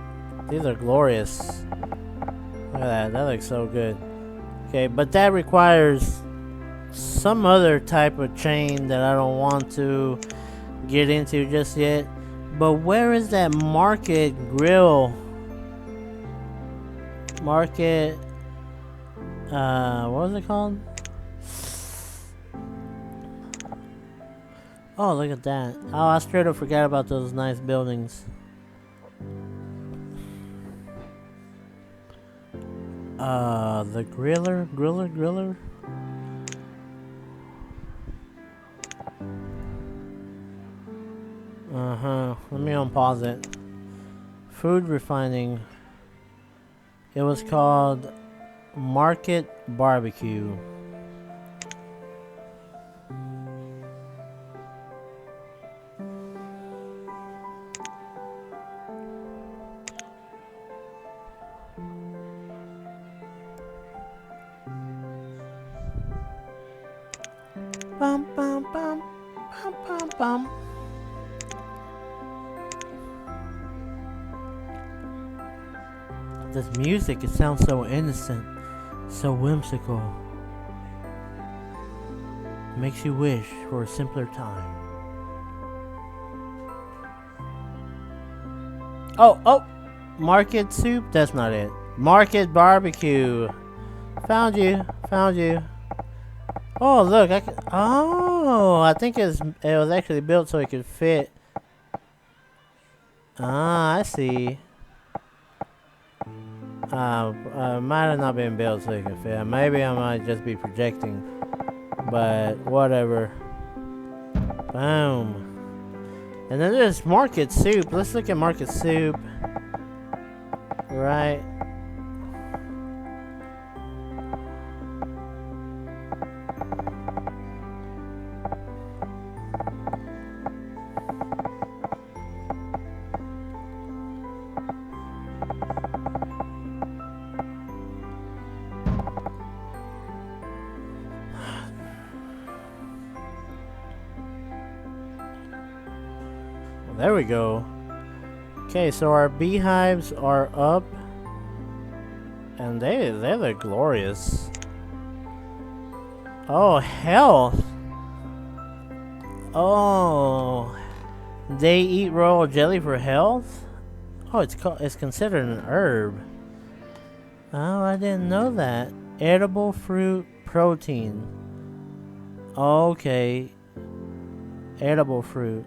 are glorious. Look at that, that looks so good. Okay, but that requires some other type of chain that I don't want to get into just yet. But where is that market grill? Market, what was it called? Oh, look at that. Oh, I straight up forgot about those nice buildings. The griller? Let me unpause it. Food refining. It was called Market Barbecue. Bum bum bum bum bum bum. This music, it sounds so innocent, so whimsical. Makes you wish for a simpler time. Oh, Market Soup? That's not it. Market Barbecue. Found you. Oh, look, I think it was actually built so it could fit. Ah, I see. Might have not been built so it could fit. Maybe I might just be projecting. But, whatever. Boom. And then there's Market Soup. Let's look at Market Soup. Right. There we go. Okay, so our beehives are up, and they look glorious. Oh, health. Oh, they eat royal jelly for health. Oh, it's considered an herb. Oh, I didn't know that. Edible fruit protein. Okay, edible fruit.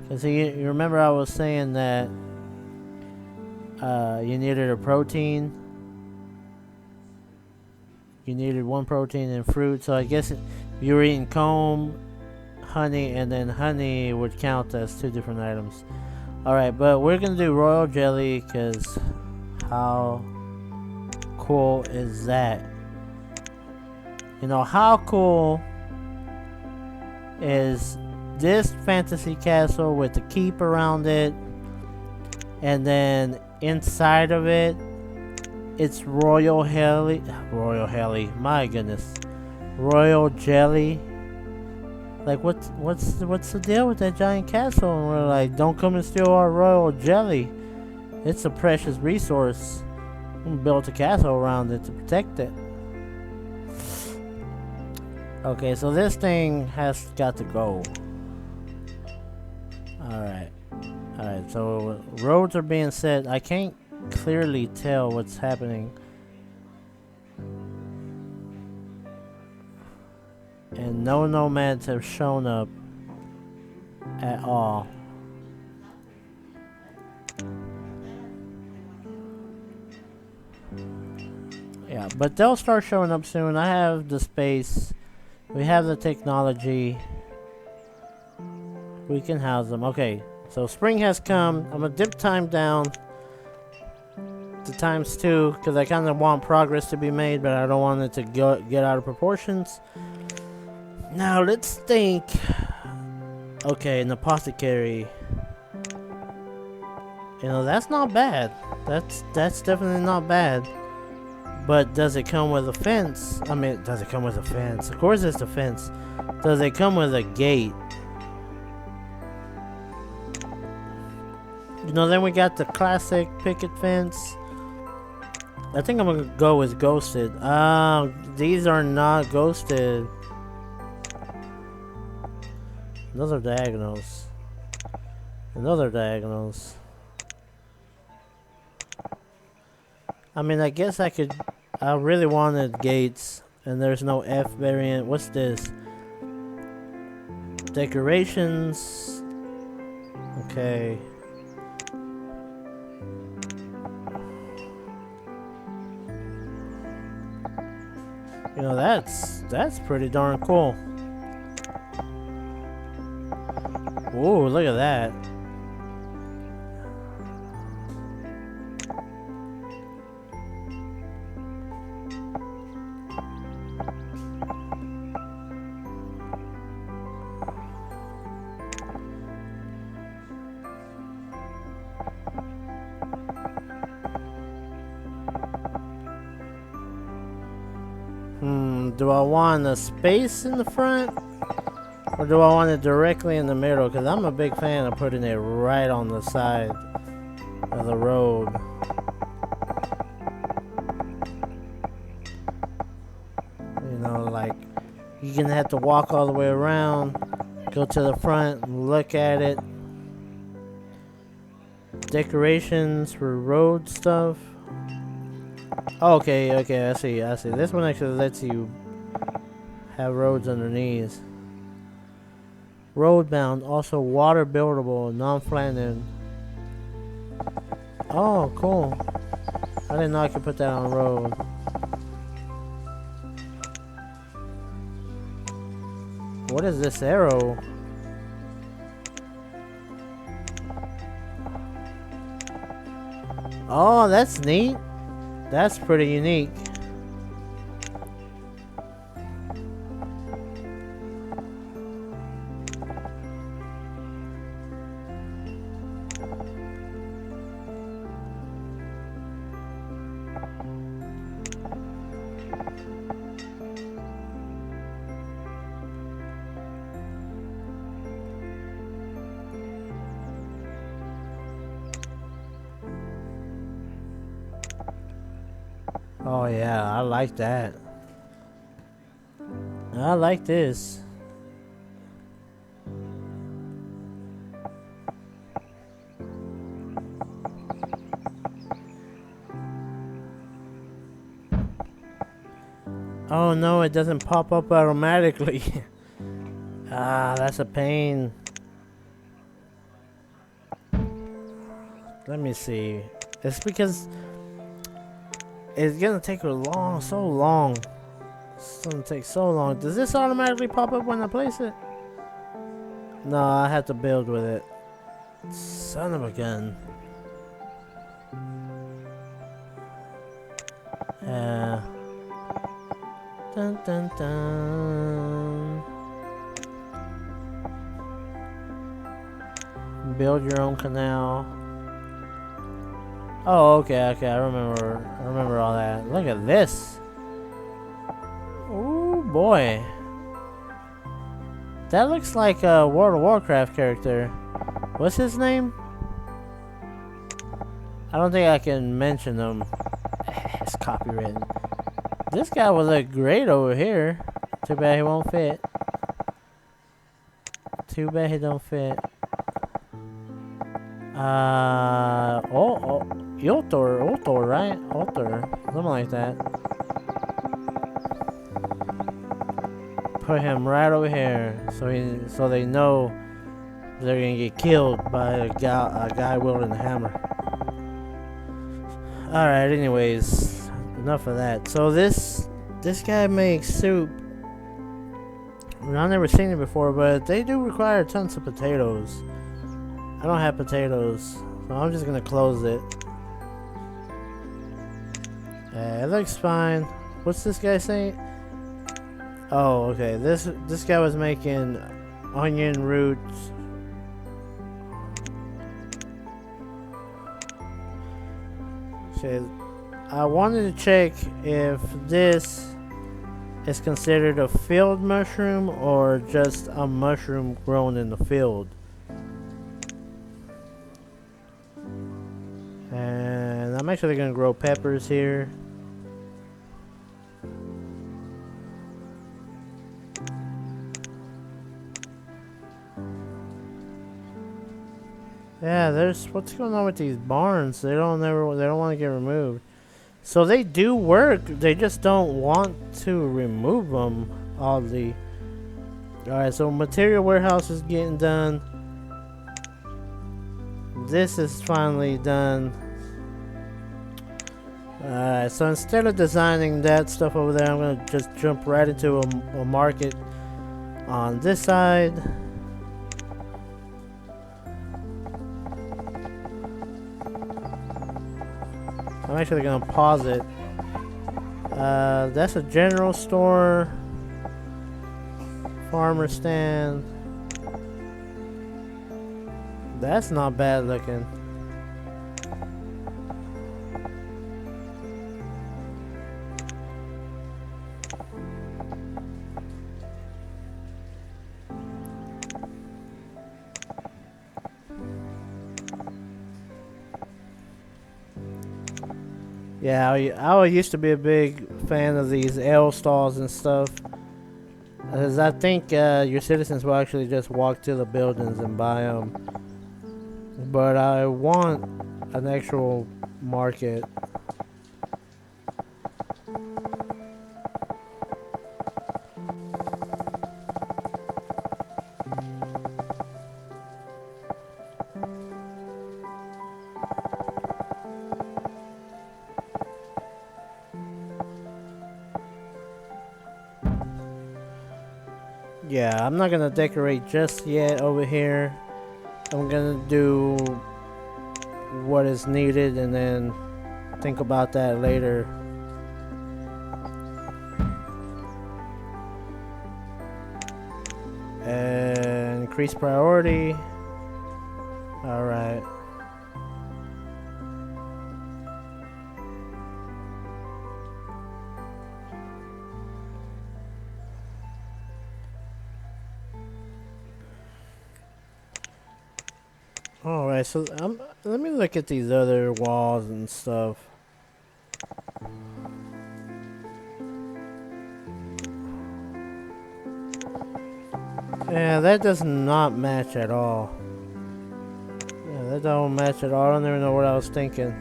Cause you remember I was saying that you needed a protein. You needed one protein in fruit, so I guess you were eating comb, honey, and then honey would count as two different items. Alright, but we're gonna do royal jelly, cause how cool is that? You know, how cool is this fantasy castle with the keep around it, and then inside of it, it's royal jelly. My goodness, royal jelly. Like, what's the deal with that giant castle? And we're like, don't come and steal our royal jelly. It's a precious resource. We built a castle around it to protect it. Okay, so this thing has got to go. Alright. Alright, so roads are being set. I can't clearly tell what's happening. And no nomads have shown up at all. Yeah, but they'll start showing up soon. I have the space. We have the technology. We can house them. Okay, so spring has come. I'm gonna dip time down to ×2 because I kind of want progress to be made, but I don't want it to get out of proportions. Now let's think. Okay, an apothecary. You know, that's not bad. That's definitely not bad. But does it come with a fence? I mean, does it come with a fence? Of course it's a fence. Does it come with a gate? You know, then we got the classic picket fence. I think I'm gonna go with ghosted. These are not ghosted. Those are diagonals. And those are diagonals. I mean, I guess I could... I really wanted gates, and there's no F variant. What's this? Decorations. Okay. You know, that's pretty darn cool. Whoa, look at that. Do I want a space in the front? Or do I want it directly in the middle? Because I'm a big fan of putting it right on the side of the road. You know, like, you're going to have to walk all the way around, go to the front, and look at it. Decorations for road stuff. Oh, okay, I see. This one actually lets you have roads underneath. Road bound, also water buildable, non-flattened. Oh, cool. I didn't know I could put that on the road. What is this arrow? Oh, that's neat. That's pretty unique. Oh yeah, I like that. I like this. Oh no, it doesn't pop up automatically. Ah, that's a pain. Let me see. It's because it's gonna take so long. It's gonna take so long. Does this automatically pop up when I place it? No, I have to build with it. Son of a gun. Dun dun dun. Build your own canal. Oh, okay, I remember all that. Look at this. Oh boy. That looks like a World of Warcraft character. What's his name? I don't think I can mention them. It's copywritten. This guy would look great over here. Too bad he won't fit. Too bad he don't fit. Ultor, right? Ultor, something like that. Put him right over here, so they know they're gonna get killed by a guy wielding a hammer. All right. Anyways, enough of that. So this guy makes soup. I've never seen it before, but they do require tons of potatoes. I don't have potatoes, so I'm just gonna close it. It looks fine. What's this guy saying? Oh, okay. This guy was making onion roots. Okay, I wanted to check if this is considered a field mushroom or just a mushroom grown in the field. And I'm actually gonna grow peppers here. Yeah, there's what's going on with these barns? They don't want to get removed. So they do work. They just don't want to remove them. Oddly. All right, so material warehouse is getting done. This is finally done. Alright, so instead of designing that stuff over there, I'm gonna just jump right into a market on this side. I'm actually gonna pause it. That's a general store, farmer stand. That's not bad looking. Yeah, I used to be a big fan of these ale stalls and stuff. As I think your citizens will actually just walk to the buildings and buy them. But I want an actual market. Yeah, I'm not gonna decorate just yet over here. I'm gonna do what is needed and then think about that later. And increase priority. Alright. Alright, so let me look at these other walls and stuff. Yeah, that does not match at all. Yeah, that don't match at all. I don't even know what I was thinking.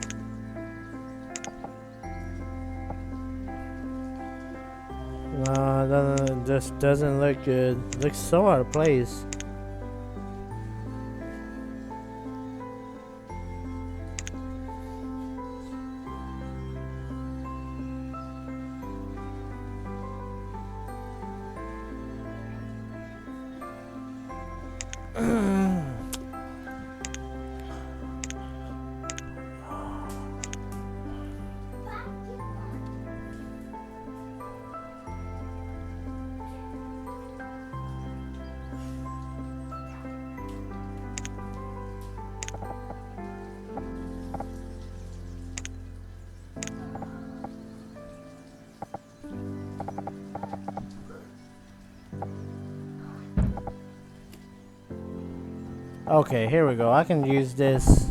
No, it just doesn't look good. It looks so out of place. Okay, here we go. I can use this.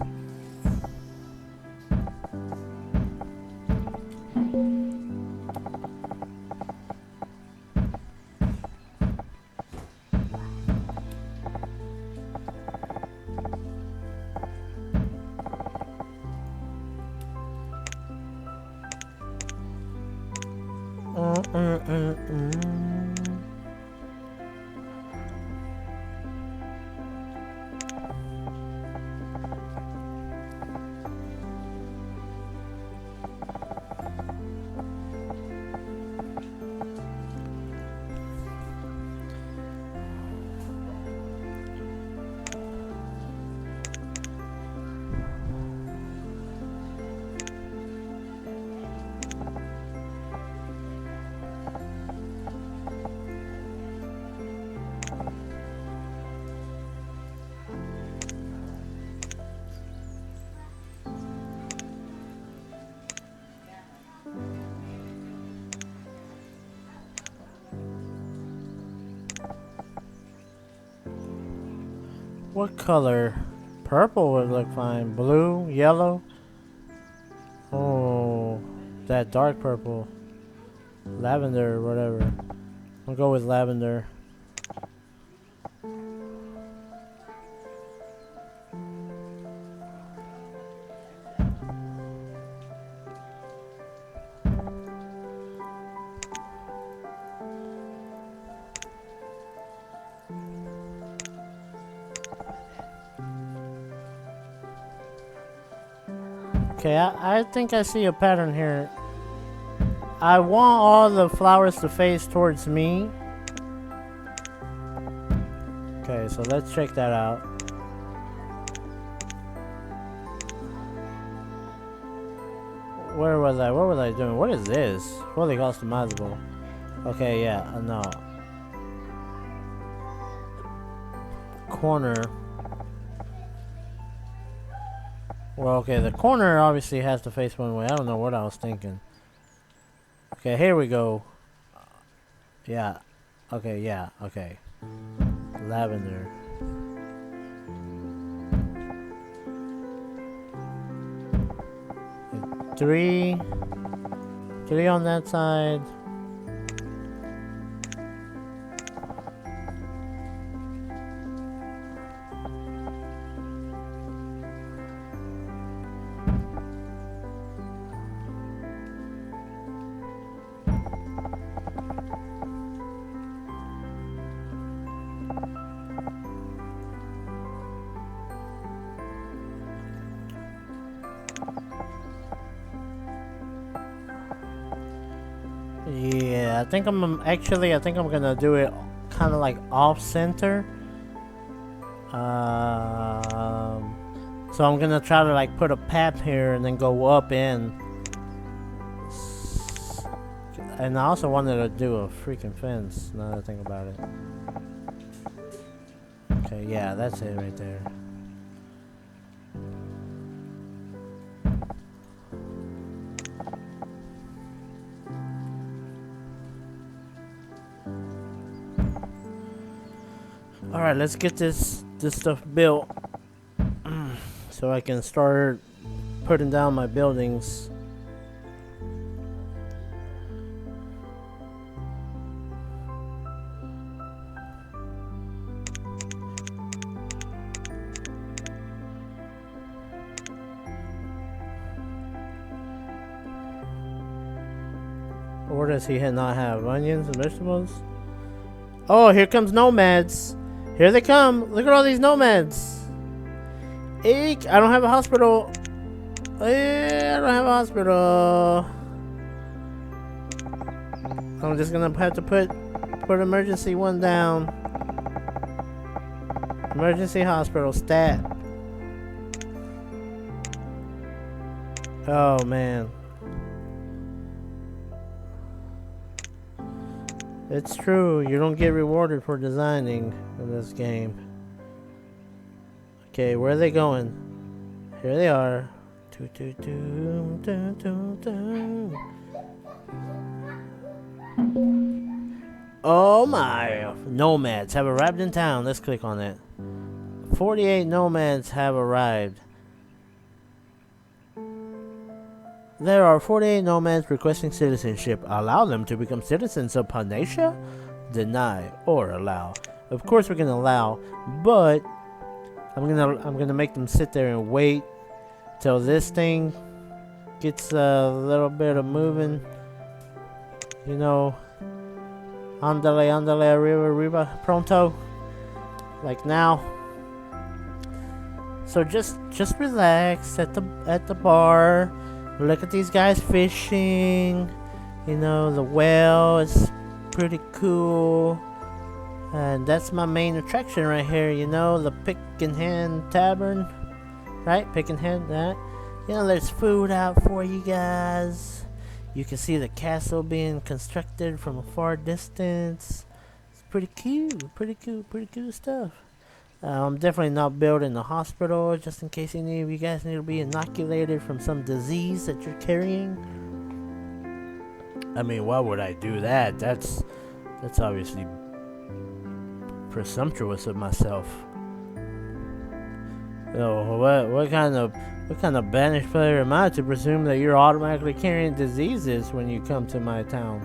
What color? Purple would look fine. Blue, yellow. Oh, that dark purple. Lavender, whatever. I'll go with lavender. Okay, I think I see a pattern here. I want all the flowers to face towards me. Okay, so let's check that out. Where was I? What was I doing? What is this? Fully customizable. Okay, yeah, no. Corner. Well, okay, the corner obviously has to face one way. I don't know what I was thinking. Okay, here we go. Yeah. Okay, yeah, okay. Lavender. Three on that side. Yeah, I think I'm gonna do it kind of like off center. So I'm gonna try to like put a path here and then go up in. And I also wanted to do a freaking fence. Now that I think about it. Okay, yeah, that's it right there. Alright, let's get this stuff built so I can start putting down my buildings. Or does he not have onions and vegetables? Oh, here comes Nomads. Here they come. Look at all these Nomads. Eek, I don't have a hospital. I don't have a hospital. I'm just gonna have to put emergency one down. Emergency hospital stat. Oh man. It's true, you don't get rewarded for designing in this game. Okay, where are they going? Here they are. Oh my! Nomads have arrived in town. Let's click on it. 48 nomads have arrived. There are 48 nomads requesting citizenship. Allow them to become citizens of Banished? Deny or allow. Of course we're gonna allow, but I'm gonna make them sit there and wait till this thing gets a little bit of moving. You know, andale, arriba, pronto. Like now. So just relax at the bar. Look at these guys fishing. You know, the whale is pretty cool. And that's my main attraction right here, you know, the Pick and Hand Tavern. Right? Pick and Hand, that. You know, there's food out for you guys. You can see the castle being constructed from a far distance. It's pretty cute, pretty cool stuff. I'm definitely not building a hospital, just in case any of you guys need to be inoculated from some disease that you're carrying. I mean, why would I do that? That's obviously presumptuous of myself. Oh, what kind of banished player am I to presume that you're automatically carrying diseases when you come to my town?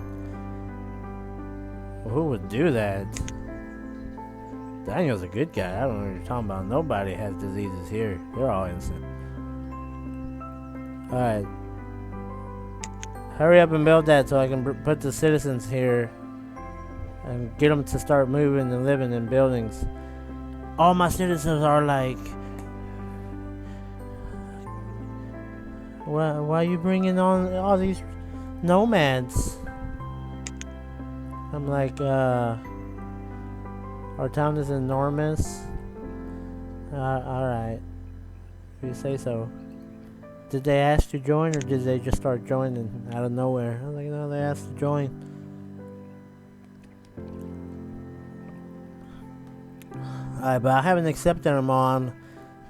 Well, who would do that? Daniel's a good guy. I don't know what you're talking about. Nobody has diseases here. They're all innocent. Alright. Hurry up and build that so I can put the citizens here and get them to start moving and living in buildings. All my citizens are like, why are you bringing on all these nomads? I'm like, our town is enormous. Alright. If you say so. Did they ask to join or did they just start joining out of nowhere? I was like, no, they asked to join. Alright, but I haven't accepted them all. I'm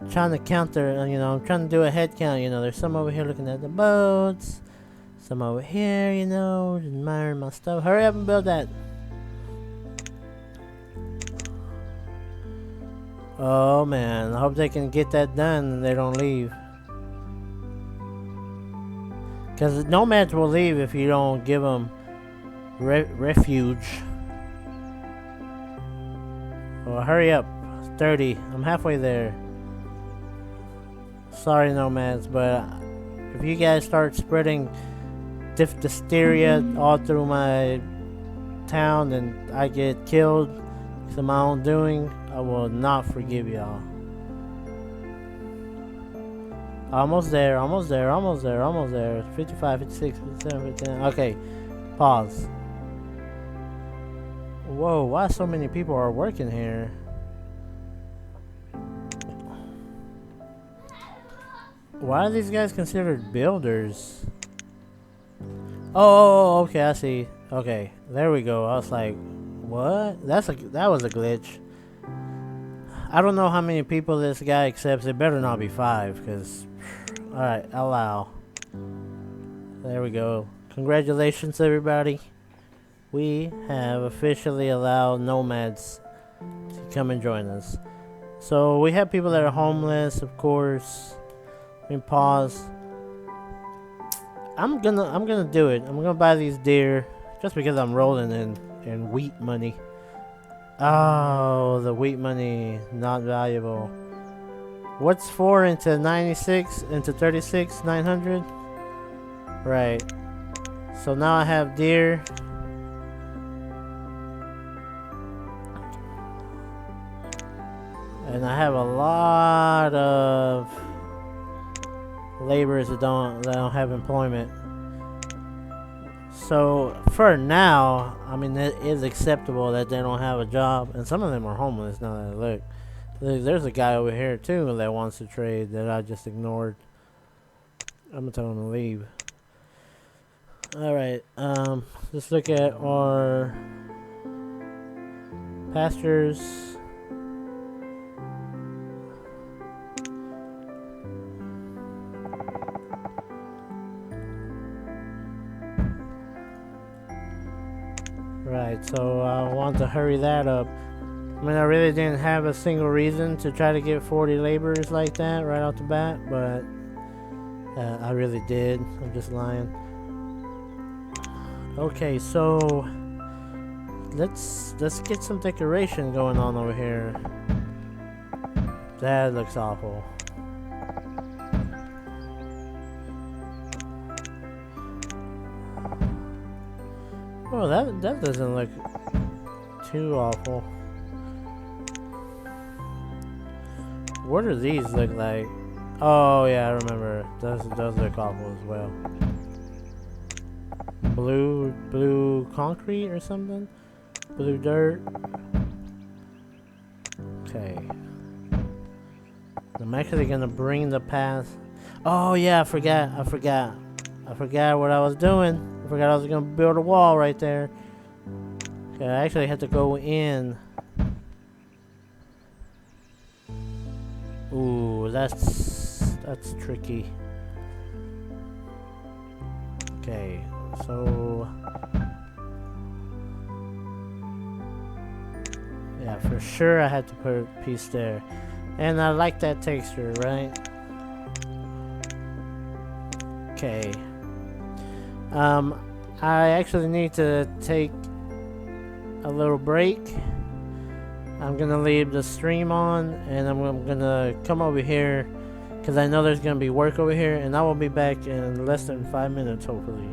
trying to counter, I'm trying to do a head count, There's some over here looking at the boats. Some over here, admiring my stuff. Hurry up and build that. Oh man, I hope they can get that done and they don't leave. Because nomads will leave if you don't give them refuge. Well, hurry up. 30. I'm halfway there. Sorry, nomads, but if you guys start spreading diphtheria all through my town and I get killed because of my own doing, I will not forgive y'all. Almost there, almost there, almost there, almost there. 55, 56, 57, 59. Okay, pause. Whoa, why so many people are working here? Why are these guys considered builders? Oh, okay, I see. Okay, there we go. I was like, what? That was a glitch. I don't know how many people this guy accepts. It better not be 5, because... Alright, allow. There we go. Congratulations, everybody. We have officially allowed nomads to come and join us. So, we have people that are homeless, of course. Let me pause. I'm gonna do it. I'm gonna buy these deer just because I'm rolling in wheat money. Oh, the wheat money, not valuable. What's 4 into 96 into 36? 900? Right. So now I have deer. And I have a lot of laborers that don't have employment. So for now, I mean, it is acceptable that they don't have a job, and some of them are homeless now that I look. There's a guy over here too that wants to trade that I just ignored. I'm gonna tell him to leave. Alright, let's look at our pastures. Right, so I want to hurry that up. I mean, I really didn't have a single reason to try to get 40 laborers like that right off the bat, but I really did. I'm just lying. Okay, so let's get some decoration going on over here. That looks awful. Oh, that doesn't look too awful. What do these look like? Oh yeah, I remember. Those look awful as well. Blue concrete or something? Blue dirt. Okay. I'm actually gonna bring the path. Oh yeah, I forgot what I was doing. I forgot I was gonna build a wall right there. Okay, I actually had to go in. Ooh, that's tricky. Okay, so yeah, for sure I had to put a piece there. And I like that texture, right? Okay. Um, I actually need to take a little break. I'm gonna leave the stream on, and I'm gonna come over here because I know there's gonna be work over here, and I will be back in less than 5 minutes, hopefully.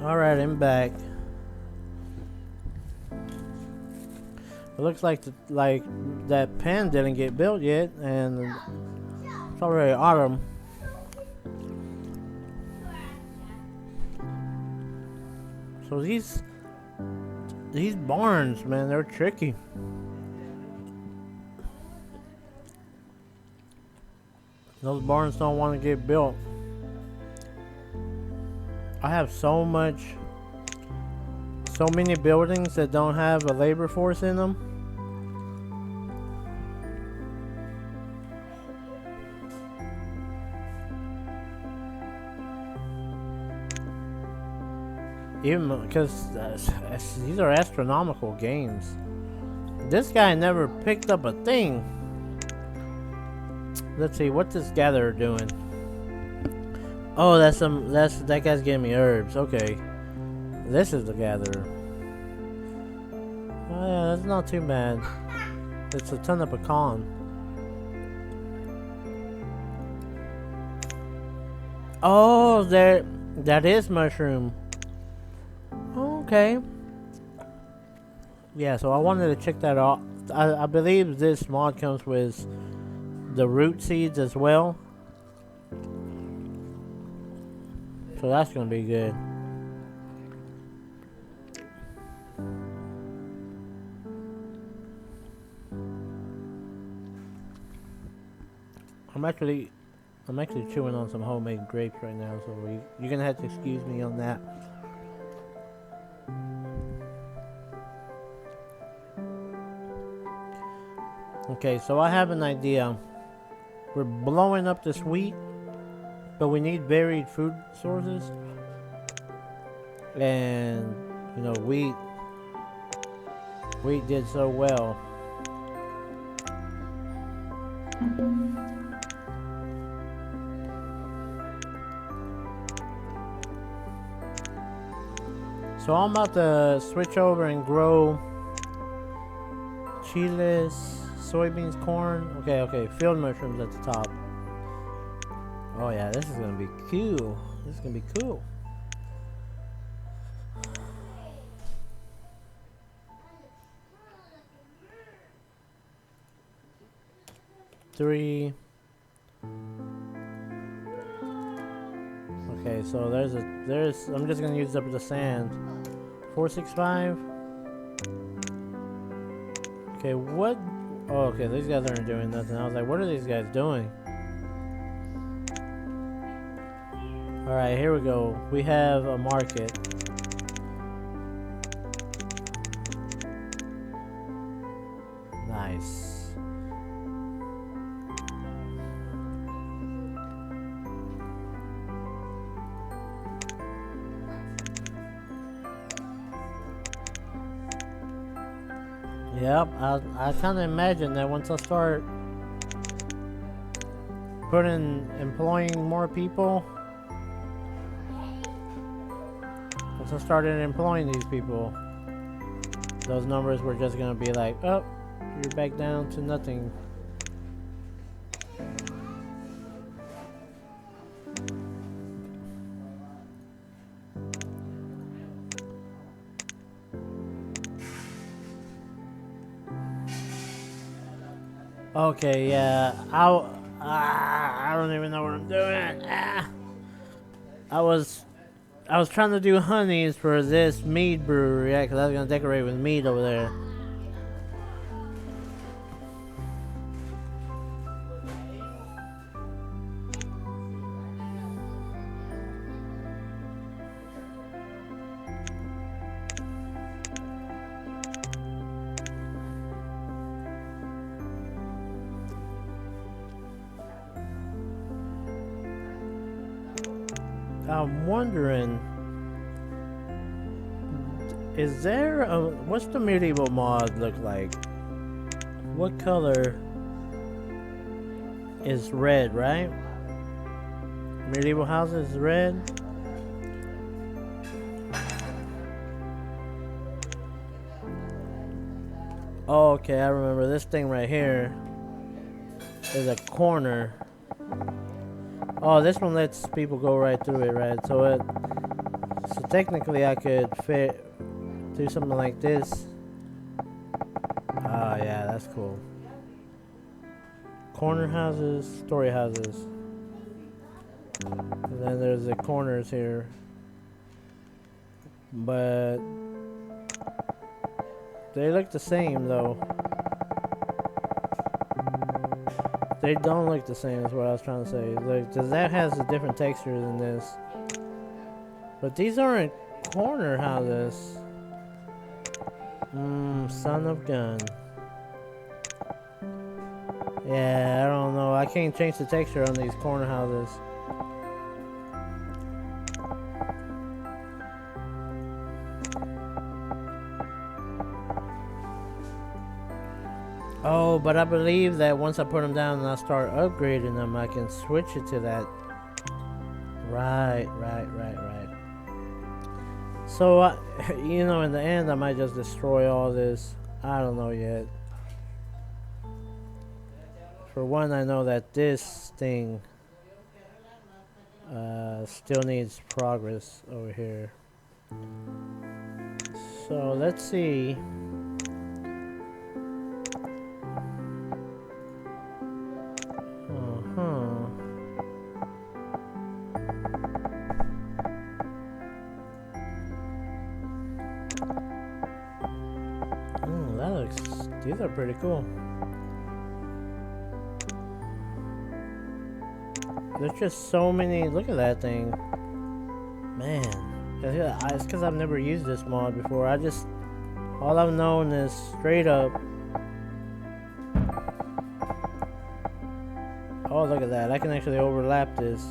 Alright, I'm back. It looks like that pen didn't get built yet, and it's already autumn. So these barns, man, they're tricky. Those barns don't want to get built. I have so many buildings that don't have a labor force in them. Even because these are astronomical games. This guy never picked up a thing. Let's see, what's this gatherer doing? Oh, that guy's giving me herbs. Okay, this is the gatherer. Oh yeah, that's not too bad. It's a ton of pecan. Oh, that is mushroom. Okay. Yeah, so I wanted to check that out. I believe this mod comes with the root seeds as well. So that's gonna be good. I'm actually chewing on some homemade grapes right now, so you're gonna have to excuse me on that. Okay, so I have an idea. We're blowing up this wheat, but we need varied food sources. And, you know, wheat did so well. So I'm about to switch over and grow chiles, soybeans, corn. Okay, field mushrooms at the top. Oh yeah, this is gonna be cool. This is gonna be cool. Three. Okay, so I'm just gonna use up the sand. 465. Okay, what? Oh, okay, these guys aren't doing nothing. I was like, what are these guys doing? Alright, here we go. We have a market. Nice. Yep, I kind of imagine that once I start employing more people, once I started employing these people, those numbers were just gonna be like, oh, you're back down to nothing. Okay, yeah, I don't even know what I'm doing. I was trying to do honeys for this mead brewery, yeah, because I was gonna decorate with mead over there. I'm wondering, is there what's the medieval mod look like? What color is red, right? Medieval houses is red. Oh, okay, I remember this thing right here is a corner. Oh, this one lets people go right through it, right? So So technically I could do something like this. Oh yeah, that's cool. Corner houses, story houses. And then there's the corners here. But they look the same though. They don't look the same is what I was trying to say. Like, that has a different texture than this. But these aren't corner houses. Son of gun. Yeah, I don't know. I can't change the texture on these corner houses. Oh, but I believe that once I put them down and I start upgrading them, I can switch it to that. Right. So, you know, in the end, I might just destroy all this. I don't know yet. For one, I know that this thing still needs progress over here. So, let's see. These are pretty cool. There's just so many. Look at that thing. Man. It's because I've never used this mod before. All I've known is straight up. Oh, look at that. I can actually overlap this.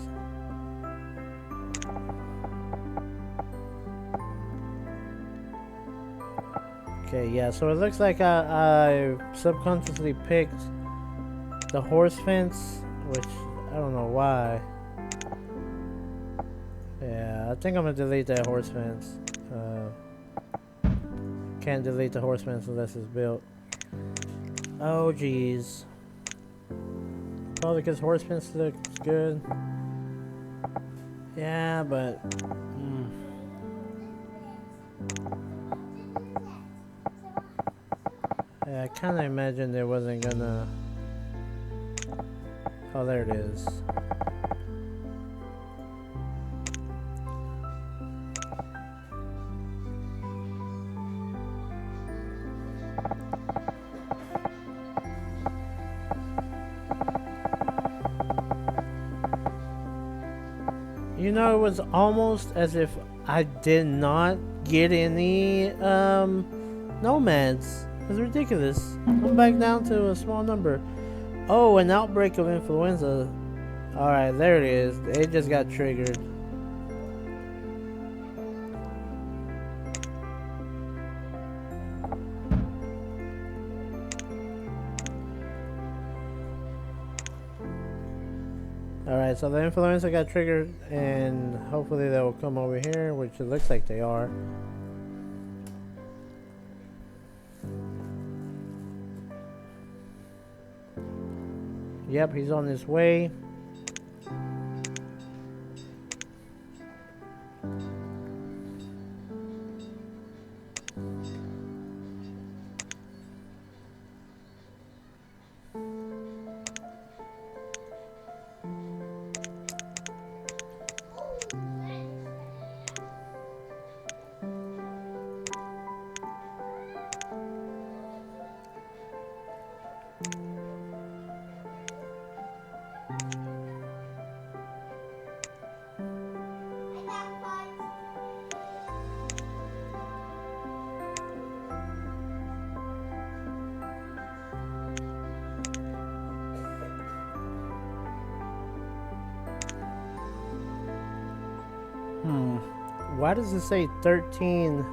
Okay, yeah, so it looks like I subconsciously picked the horse fence, which I don't know why. Yeah, I think I'm gonna delete that horse fence. Can't delete the horse fence unless it's built. Oh, geez. Probably because horse fence looks good. Yeah, but... Yeah, I kind of imagined it wasn't gonna... Oh, there it is. You know, it was almost as if I did not get any nomads. It's ridiculous. I'm back down to a small number. Oh, an outbreak of influenza. Alright, there it is. It just got triggered. Alright, so the influenza got triggered, and hopefully they will come over here, which it looks like they are. Yep, he's on his way. Why does it say 13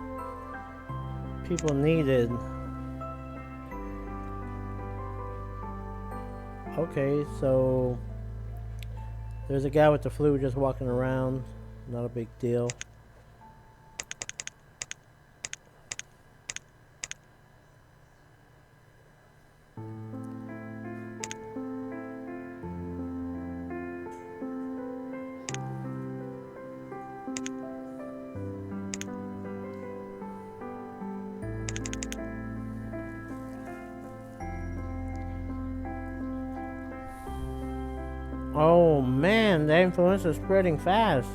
people needed? Okay, so there's a guy with the flu just walking around. Not a big deal. Oh man, the influence is spreading fast.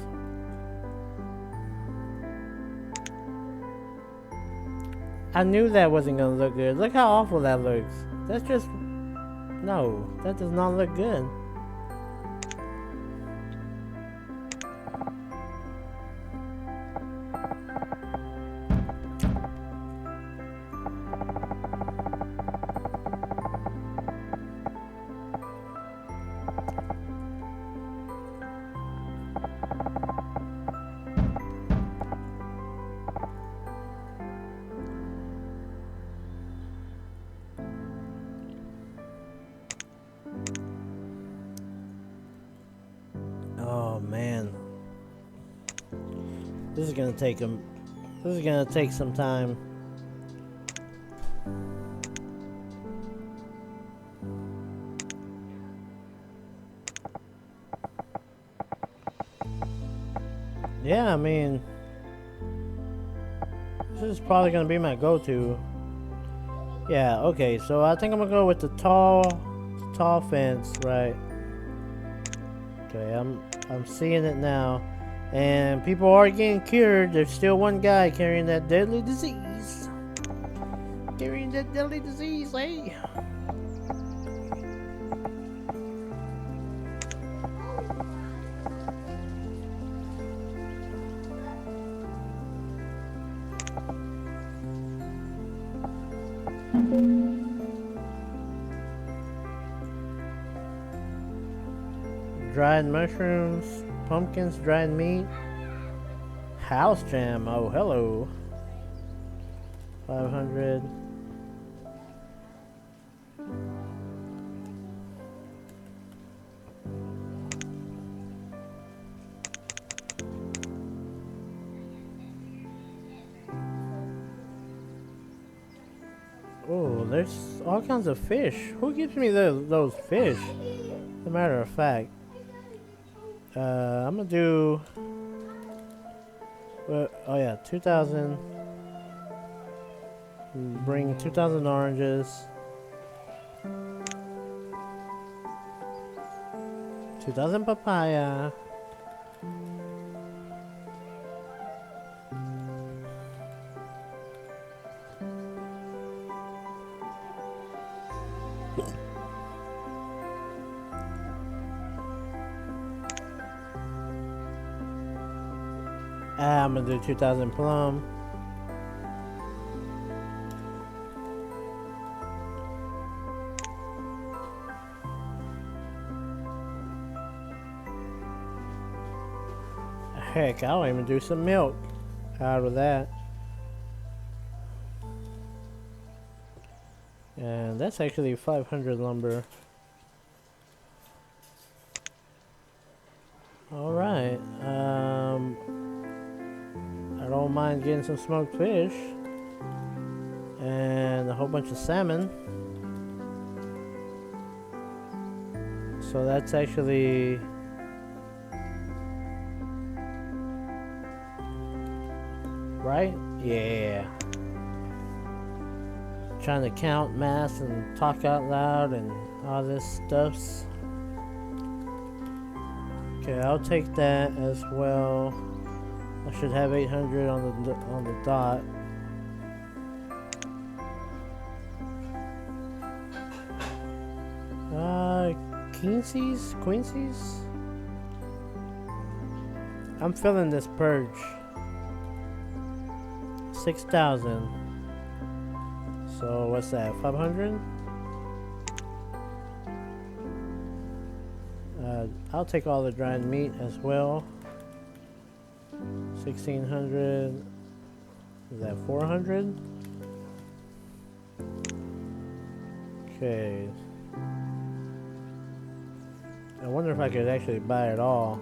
I knew that wasn't gonna look good. Look how awful that looks. That's just... No, that does not look good. Oh man, this is gonna take some time. Yeah, I mean, this is probably gonna be my go-to. Yeah, okay, so I think I'm gonna go with the tall fence, right? Okay, I'm seeing it now. And people are getting cured. There's still one guy carrying that deadly disease. Carrying that deadly disease, hey? Dried mushrooms, pumpkins, dried meat, house jam. Oh, hello. 500. Oh, there's all kinds of fish. Who gives me those fish? As a matter of fact. I'm gonna do... oh yeah, 2,000. Bring 2,000 oranges. 2,000 papaya. I'm gonna do 2,000 plum. Heck, I'll even do some milk out of that. And that's actually 500 lumber. Alright, I don't mind getting some smoked fish and a whole bunch of salmon. So that's actually right? Yeah. Trying to count math and talk out loud and all this stuffs. Okay, I'll take that as well. I should have 800 on the dot. Quincy's? I'm feeling this purge. 6,000. So what's that? 500? I'll take all the dried meat as well. 1,600. Is that 400? Okay. I wonder if I could actually buy it all.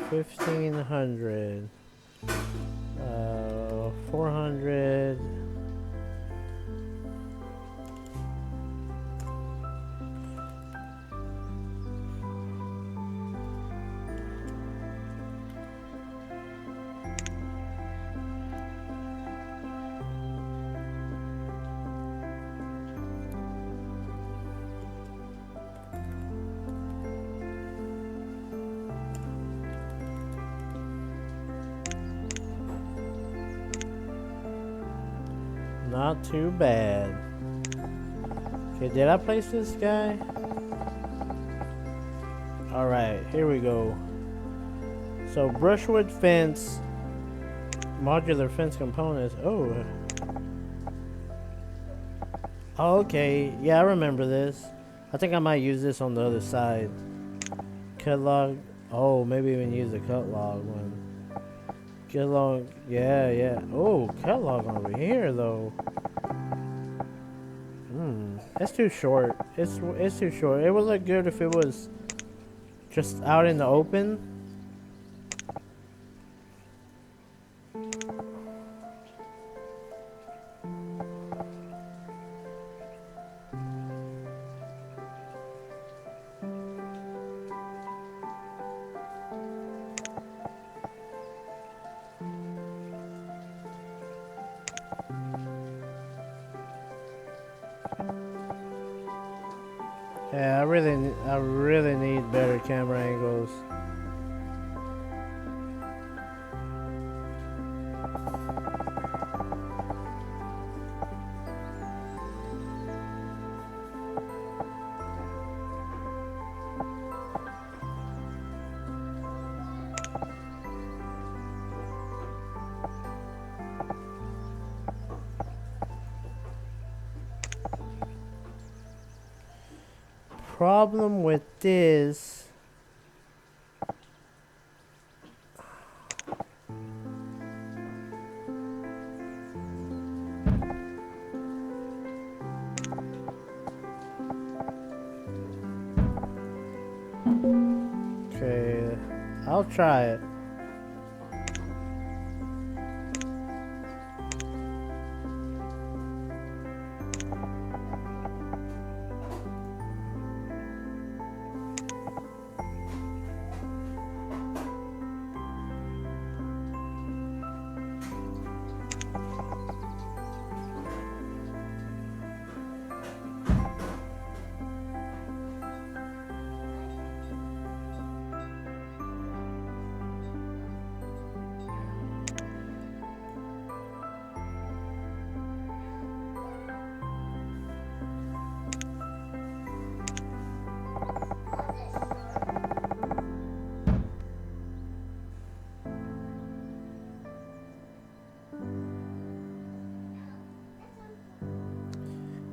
1,500. 400. Not too bad. Okay, did I place this guy? Alright, here we go. So, brushwood fence, modular fence components. Oh. Okay, yeah, I remember this. I think I might use this on the other side. Cut log. Oh, maybe even use the cut log one. Cut log. Yeah, yeah. Oh, cut log over here though. It's too short. It's too short. It would look good if it was just out in the open. Yeah, I really need better camera angles. Problem with this, okay, I'll try it.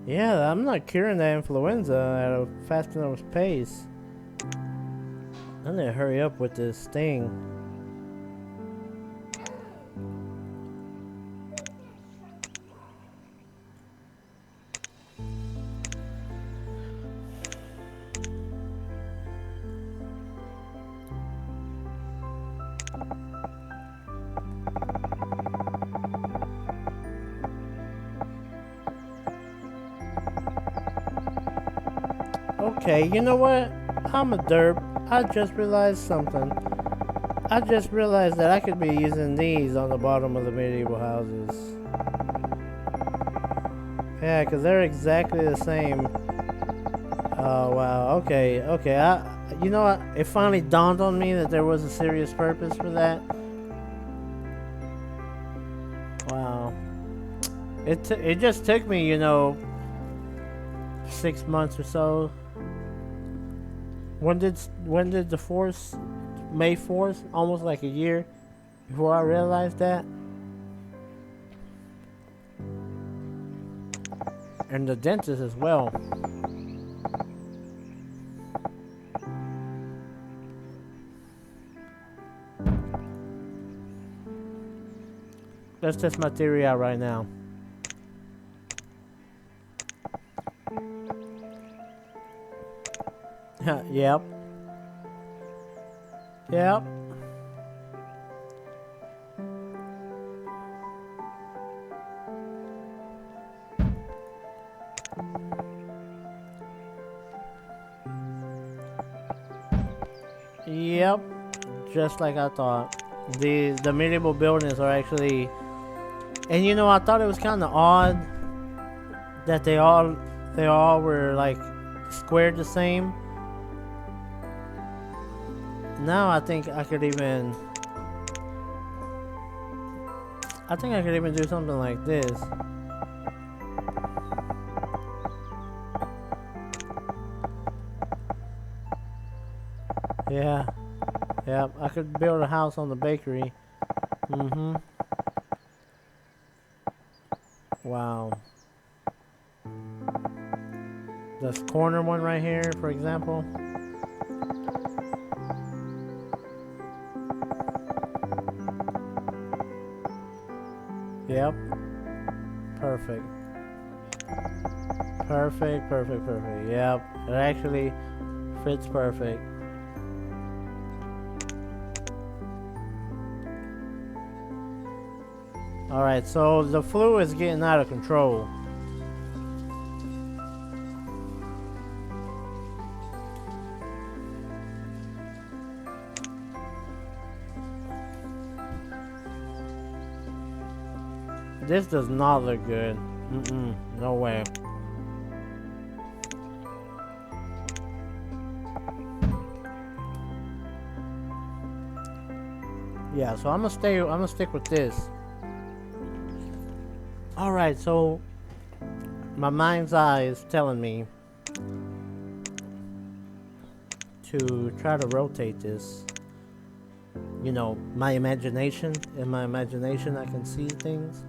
Yeah, I'm not curing that influenza at a fast enough pace. I need to hurry up with this thing. Okay, you know what? I'm a derp. I just realized something. I just realized that I could be using these on the bottom of the medieval houses. Yeah, because they're exactly the same. Oh, wow. Okay, okay. You know what? It finally dawned on me that there was a serious purpose for that. Wow. It just took me, you know, 6 months or so. When did the force, May 4th, almost like a year before I realized that. And the dentist as well. Let's test my theory out right now. Yep. Yep. Yep. Just like I thought. The medieval buildings are actually, and you know, I thought it was kind of odd that they all were like squared the same. Now I think I could even do something like this. Yeah. Yep. I could build a house on the bakery. Mm-hmm. Wow. This corner one right here, for example. Yep. Perfect. Perfect, perfect, perfect. Yep. It actually fits perfect. Alright, so the flu is getting out of control. This does not look good. Mm-mm. No way. Yeah, so I'm gonna stick with this. Alright, so my mind's eye is telling me to try to rotate this. You know, my imagination. In my imagination I can see things.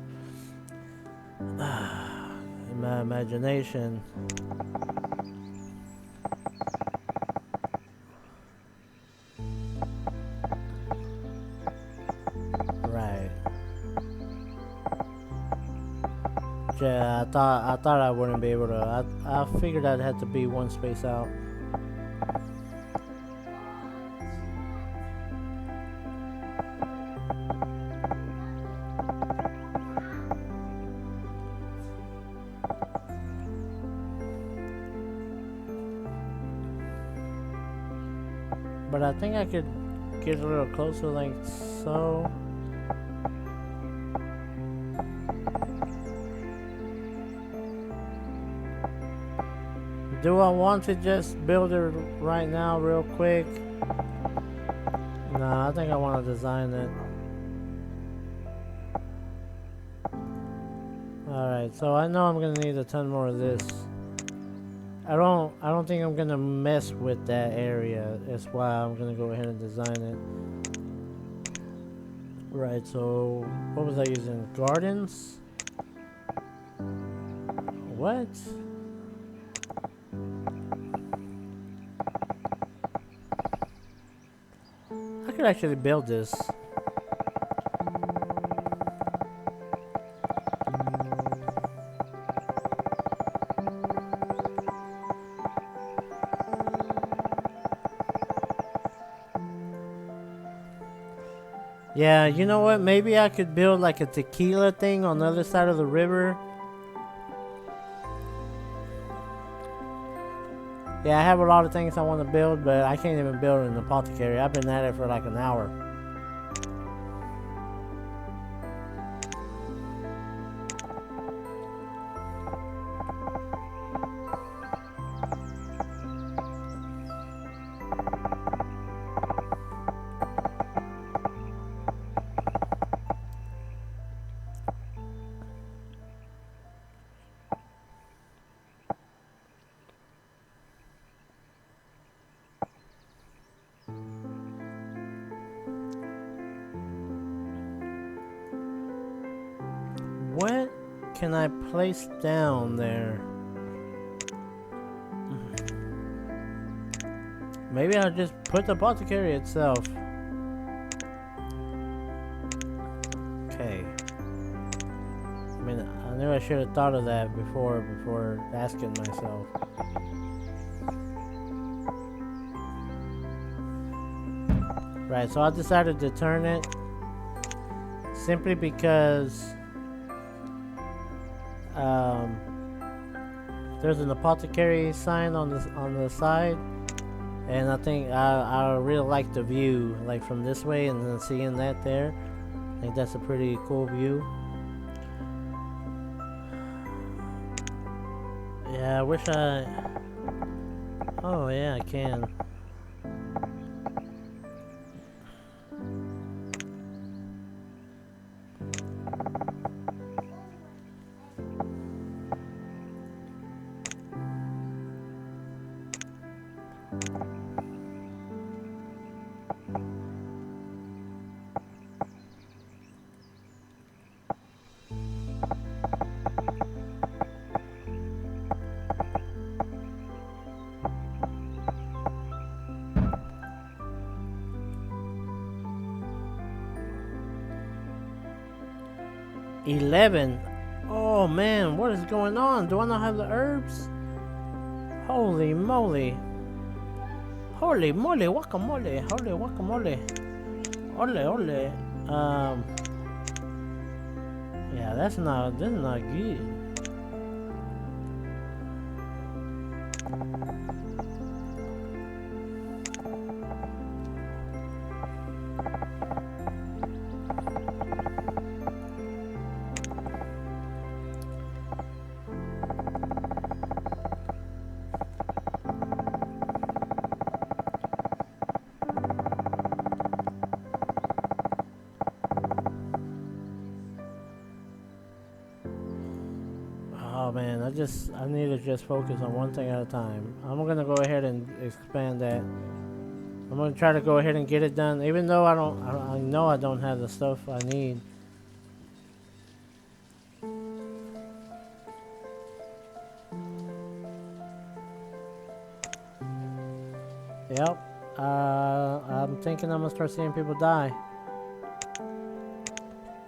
In my imagination. Right. Yeah, I thought I wouldn't be able to. I figured I'd have to be one space out. But I think I could get a little closer like so. Do I want to just build it right now real quick? Nah, I think I want to design it. Alright, so I know I'm gonna need a ton more of this. I don't think I'm gonna mess with that area. That's why I'm gonna go ahead and design it. Right, so what was I using? Gardens? What? I could actually build this. Yeah, you know what? Maybe I could build like a tequila thing on the other side of the river. Yeah, I have a lot of things I want to build, but I can't even build an apothecary. I've been at it for like an hour. What can I place down there? Maybe I'll just put the apothecary itself. Okay. I mean, I knew I should have thought of that before asking myself. Right, so I decided to turn it simply because there's an apothecary sign on the side, and I think I really like the view, like from this way and then seeing that there. I think that's a pretty cool view. Yeah, I wish I. Oh yeah, I can. 11. Oh man, what is going on? Do I not have the herbs? Holy moly. Holy moly, guacamole. Holy guacamole. Ole, ole. Yeah, that's not good. Oh man, I need to just focus on one thing at a time. I'm gonna go ahead and expand that. I'm gonna try to go ahead and get it done, even though I know I don't have the stuff I need. Yep. I'm thinking I'm gonna start seeing people die.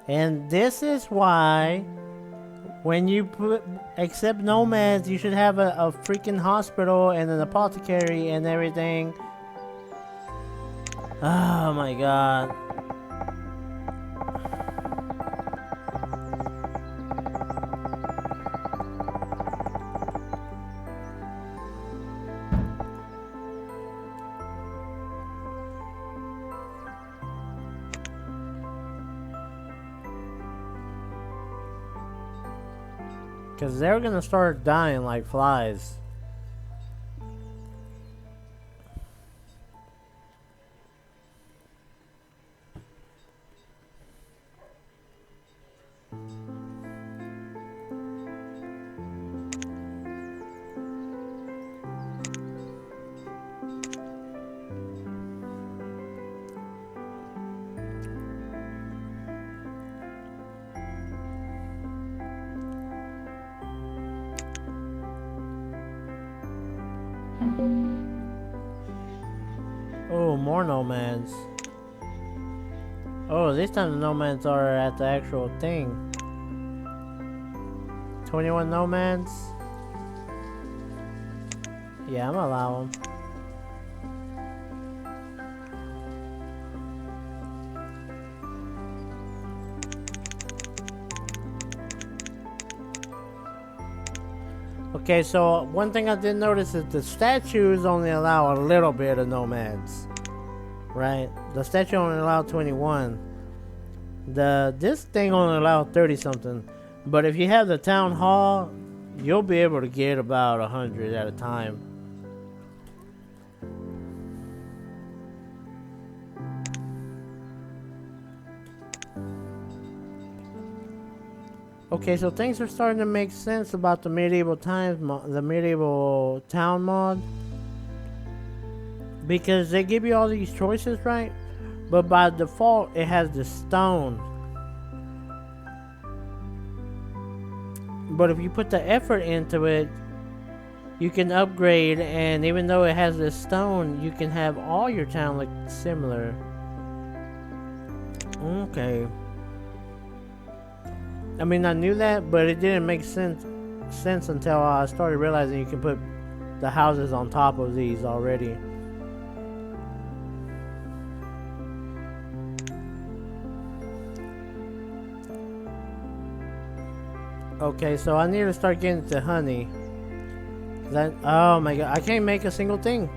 And this is why when you accept nomads, you should have a freaking hospital and an apothecary and everything. Oh my god. Because they're gonna start dying like flies. Oh, more nomads. Oh, this time the nomads are at the actual thing. 21 nomads. Yeah, I'm gonna allow them. Okay, so one thing I did notice is the statues only allow a little bit of nomads, right? The statue only allowed 21. This thing only allowed 30 something. But if you have the town hall, you'll be able to get about 100 at a time. Okay, so things are starting to make sense about the medieval times, the medieval town mod, because they give you all these choices, right? But by default, it has the stone. But if you put the effort into it, you can upgrade, and even though it has this stone, you can have all your town look similar. Okay. I mean, I knew that, but it didn't make sense until I started realizing you can put the houses on top of these already. Okay, so I need to start getting to honey. Oh my god, I can't make a single thing.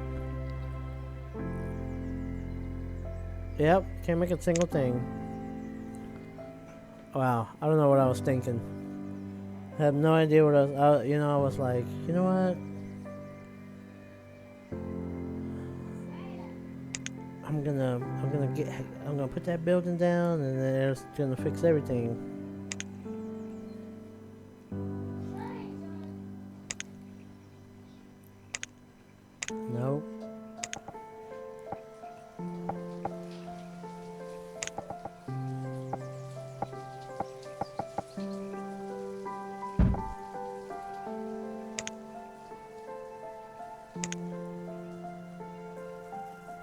Yep, can't make a single thing. Wow, I don't know what I was thinking. I have no idea what I was, I was like, you know what? I'm gonna put that building down, and then it's gonna fix everything. Nope.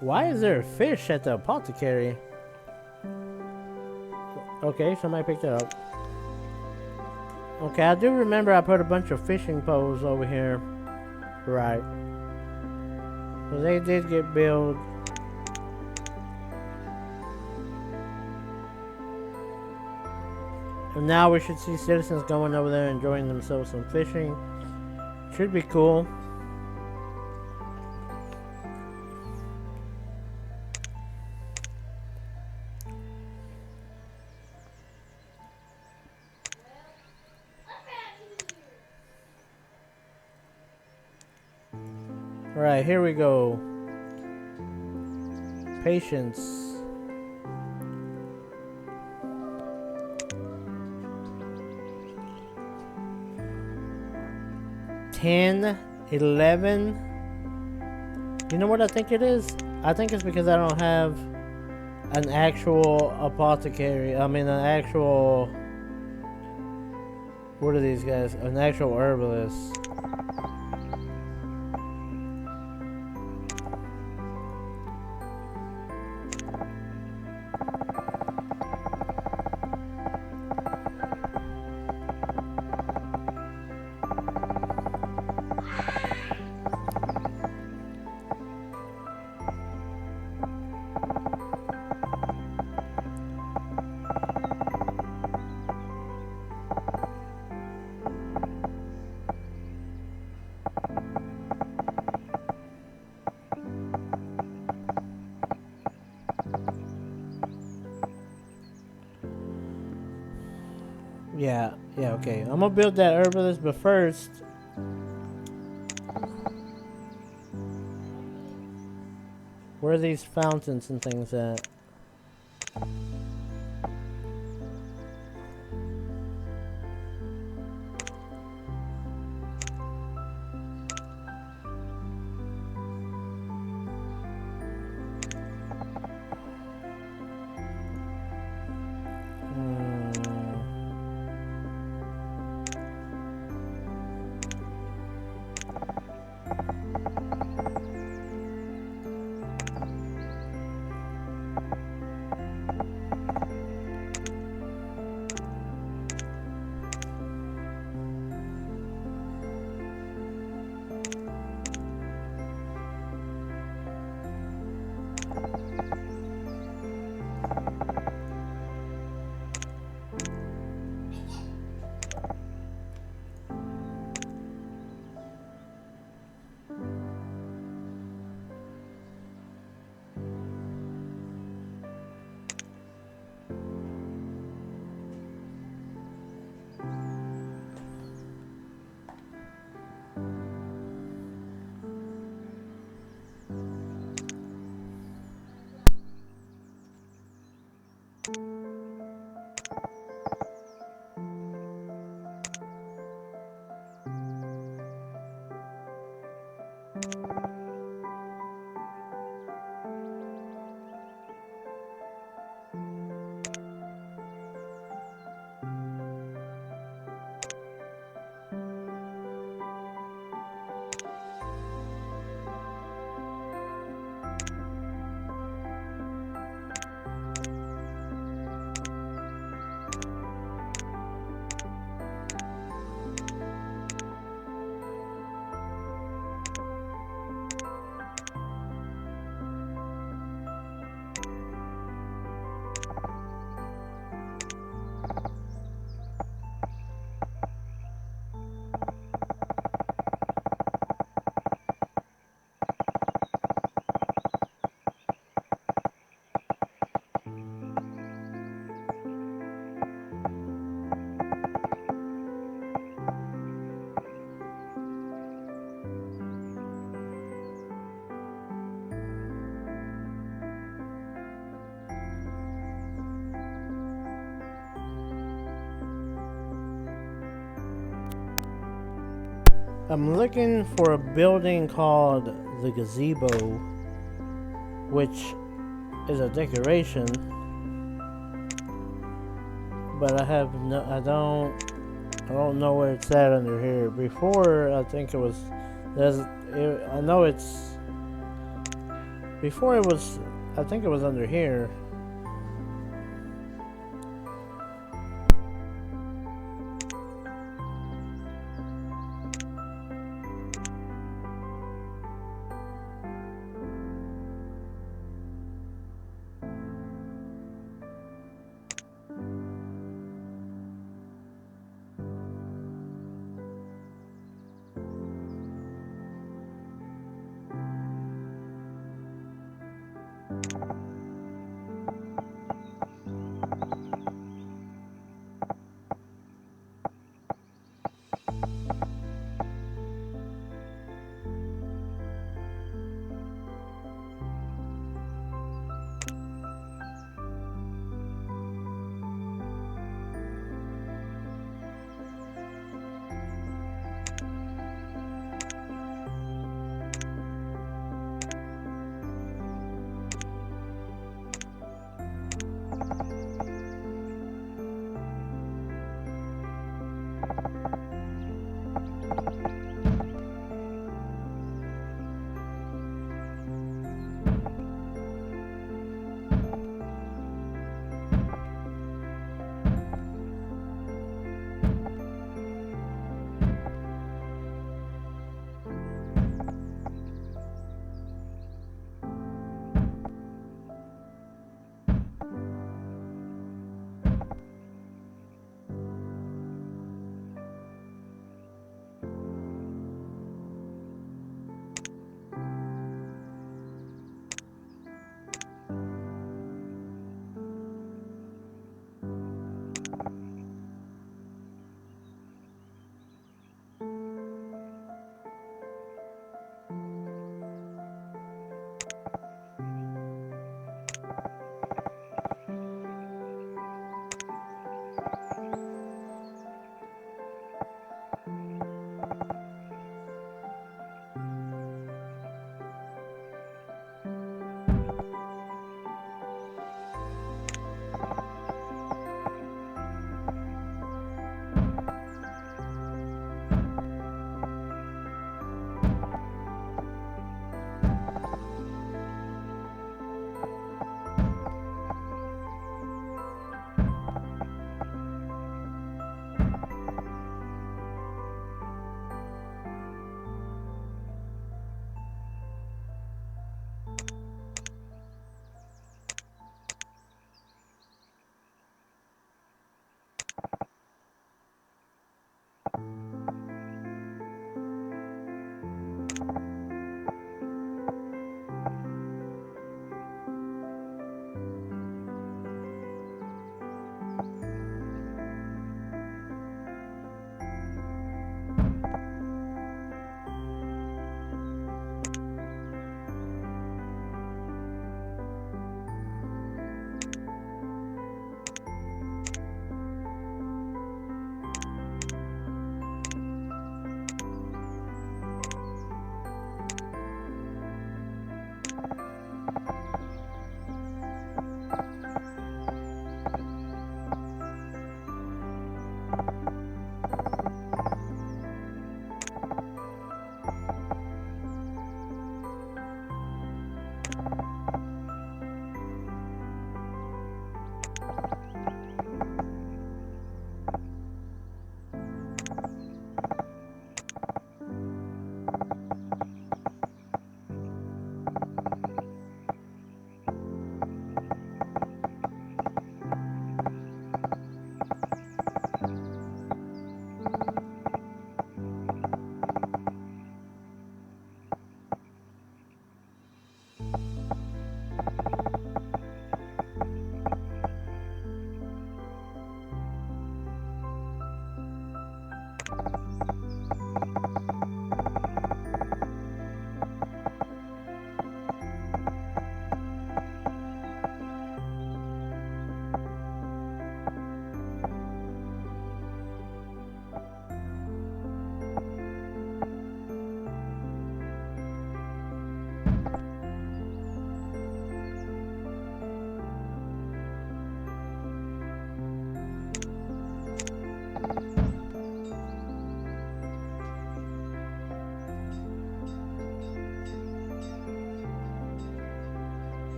Why is there a fish at the apothecary? Okay, somebody picked it up. Okay, I do remember I put a bunch of fishing poles over here. Right. Well, they did get built. And now we should see citizens going over there enjoying themselves some fishing. Should be cool. Alright, here we go. Patience. $10, $11. You know what I think it is? I think it's because I don't have an actual apothecary. I mean, an actual. What are these guys? An actual herbalist. Yeah, okay. I'm gonna build that herbalist, but first. Where are these fountains and things at? I'm looking for a building called the Gazebo, which is a decoration, but I don't know where it's at under here. Before, I think it was, I know it's, before it was, I think it was under here.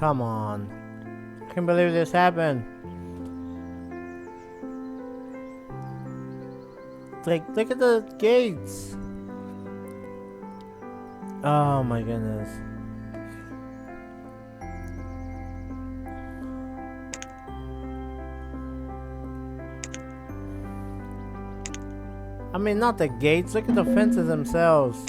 Come on. I can't believe this happened. Like, look at the gates. Oh my goodness. I mean, not the gates. Look at the fences themselves.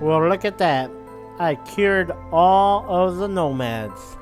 Well, look at that. I cured all of the nomads.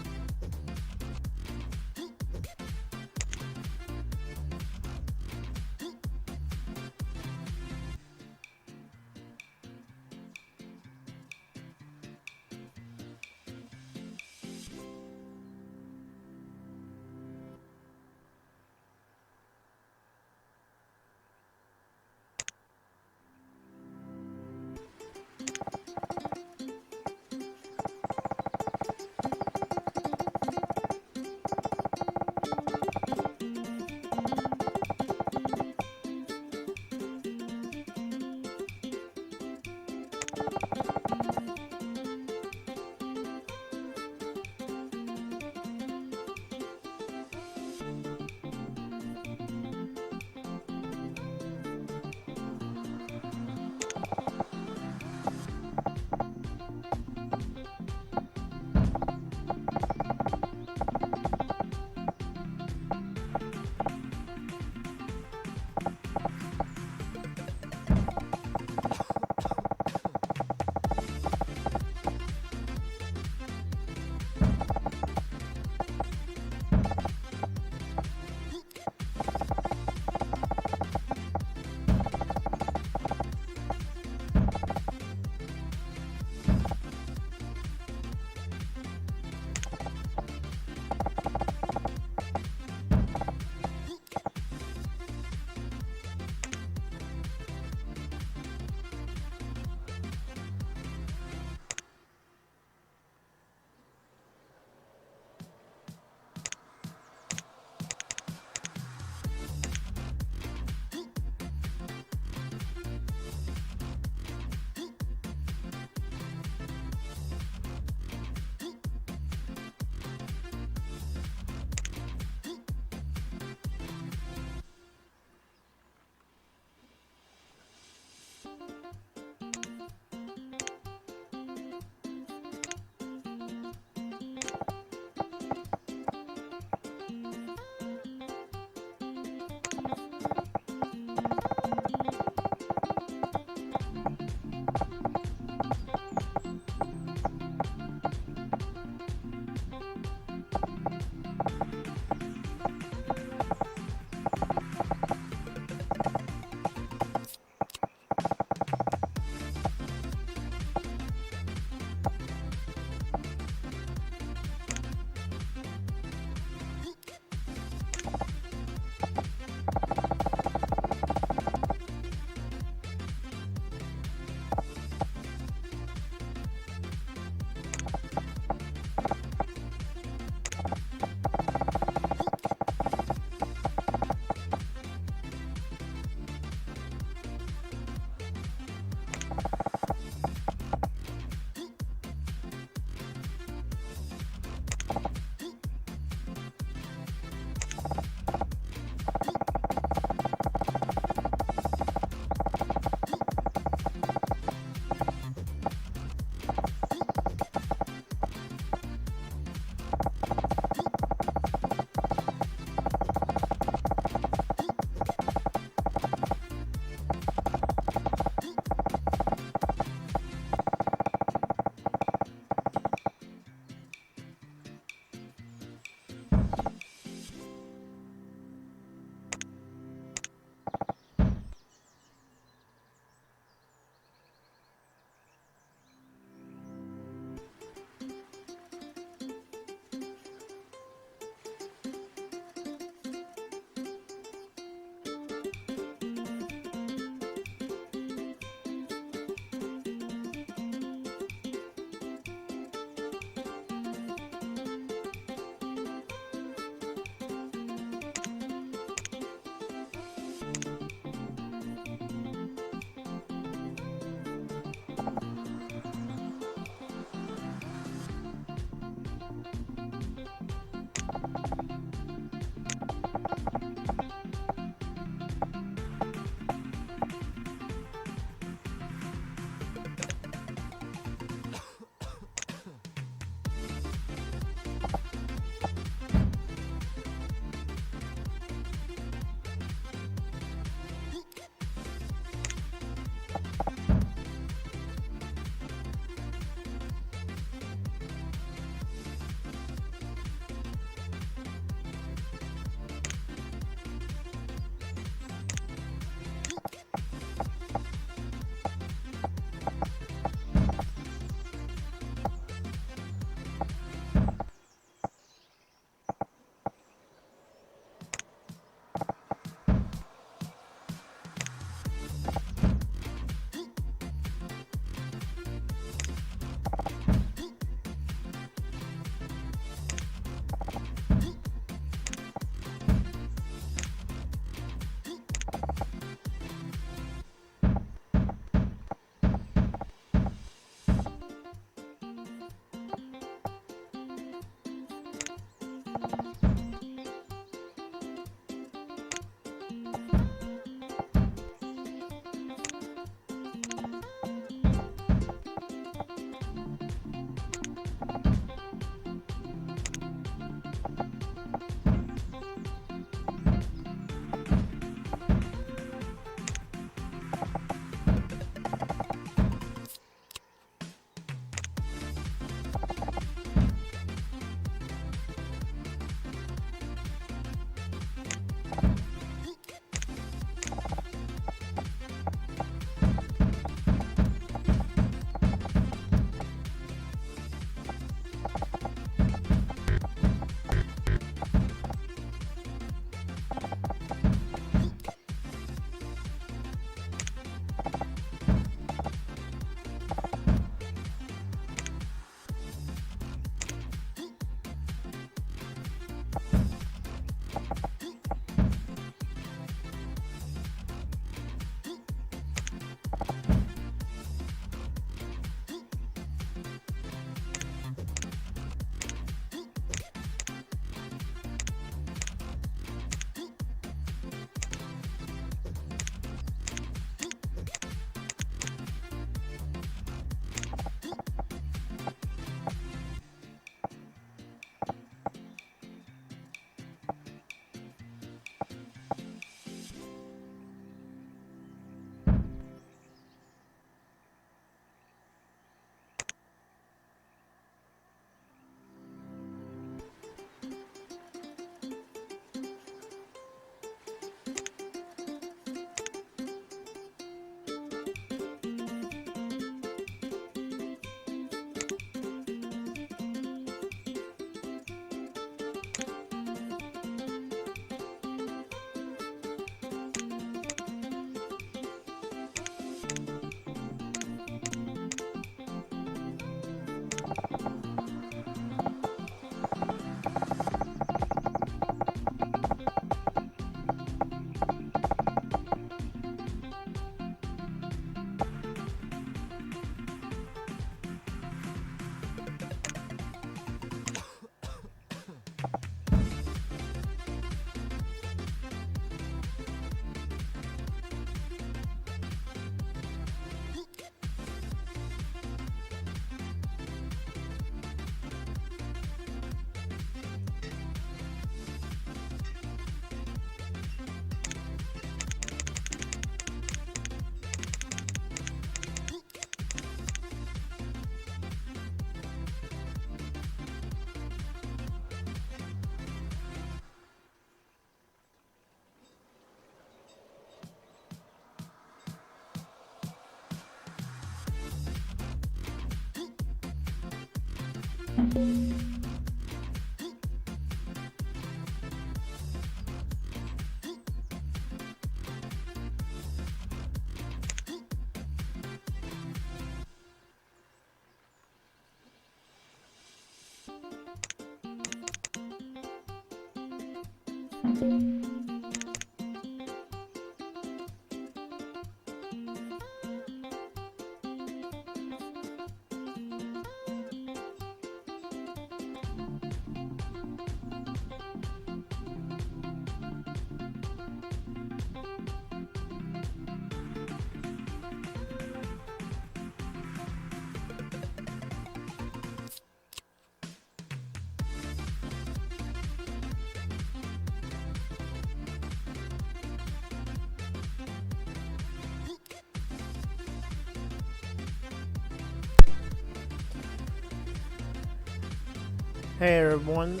Hey everyone,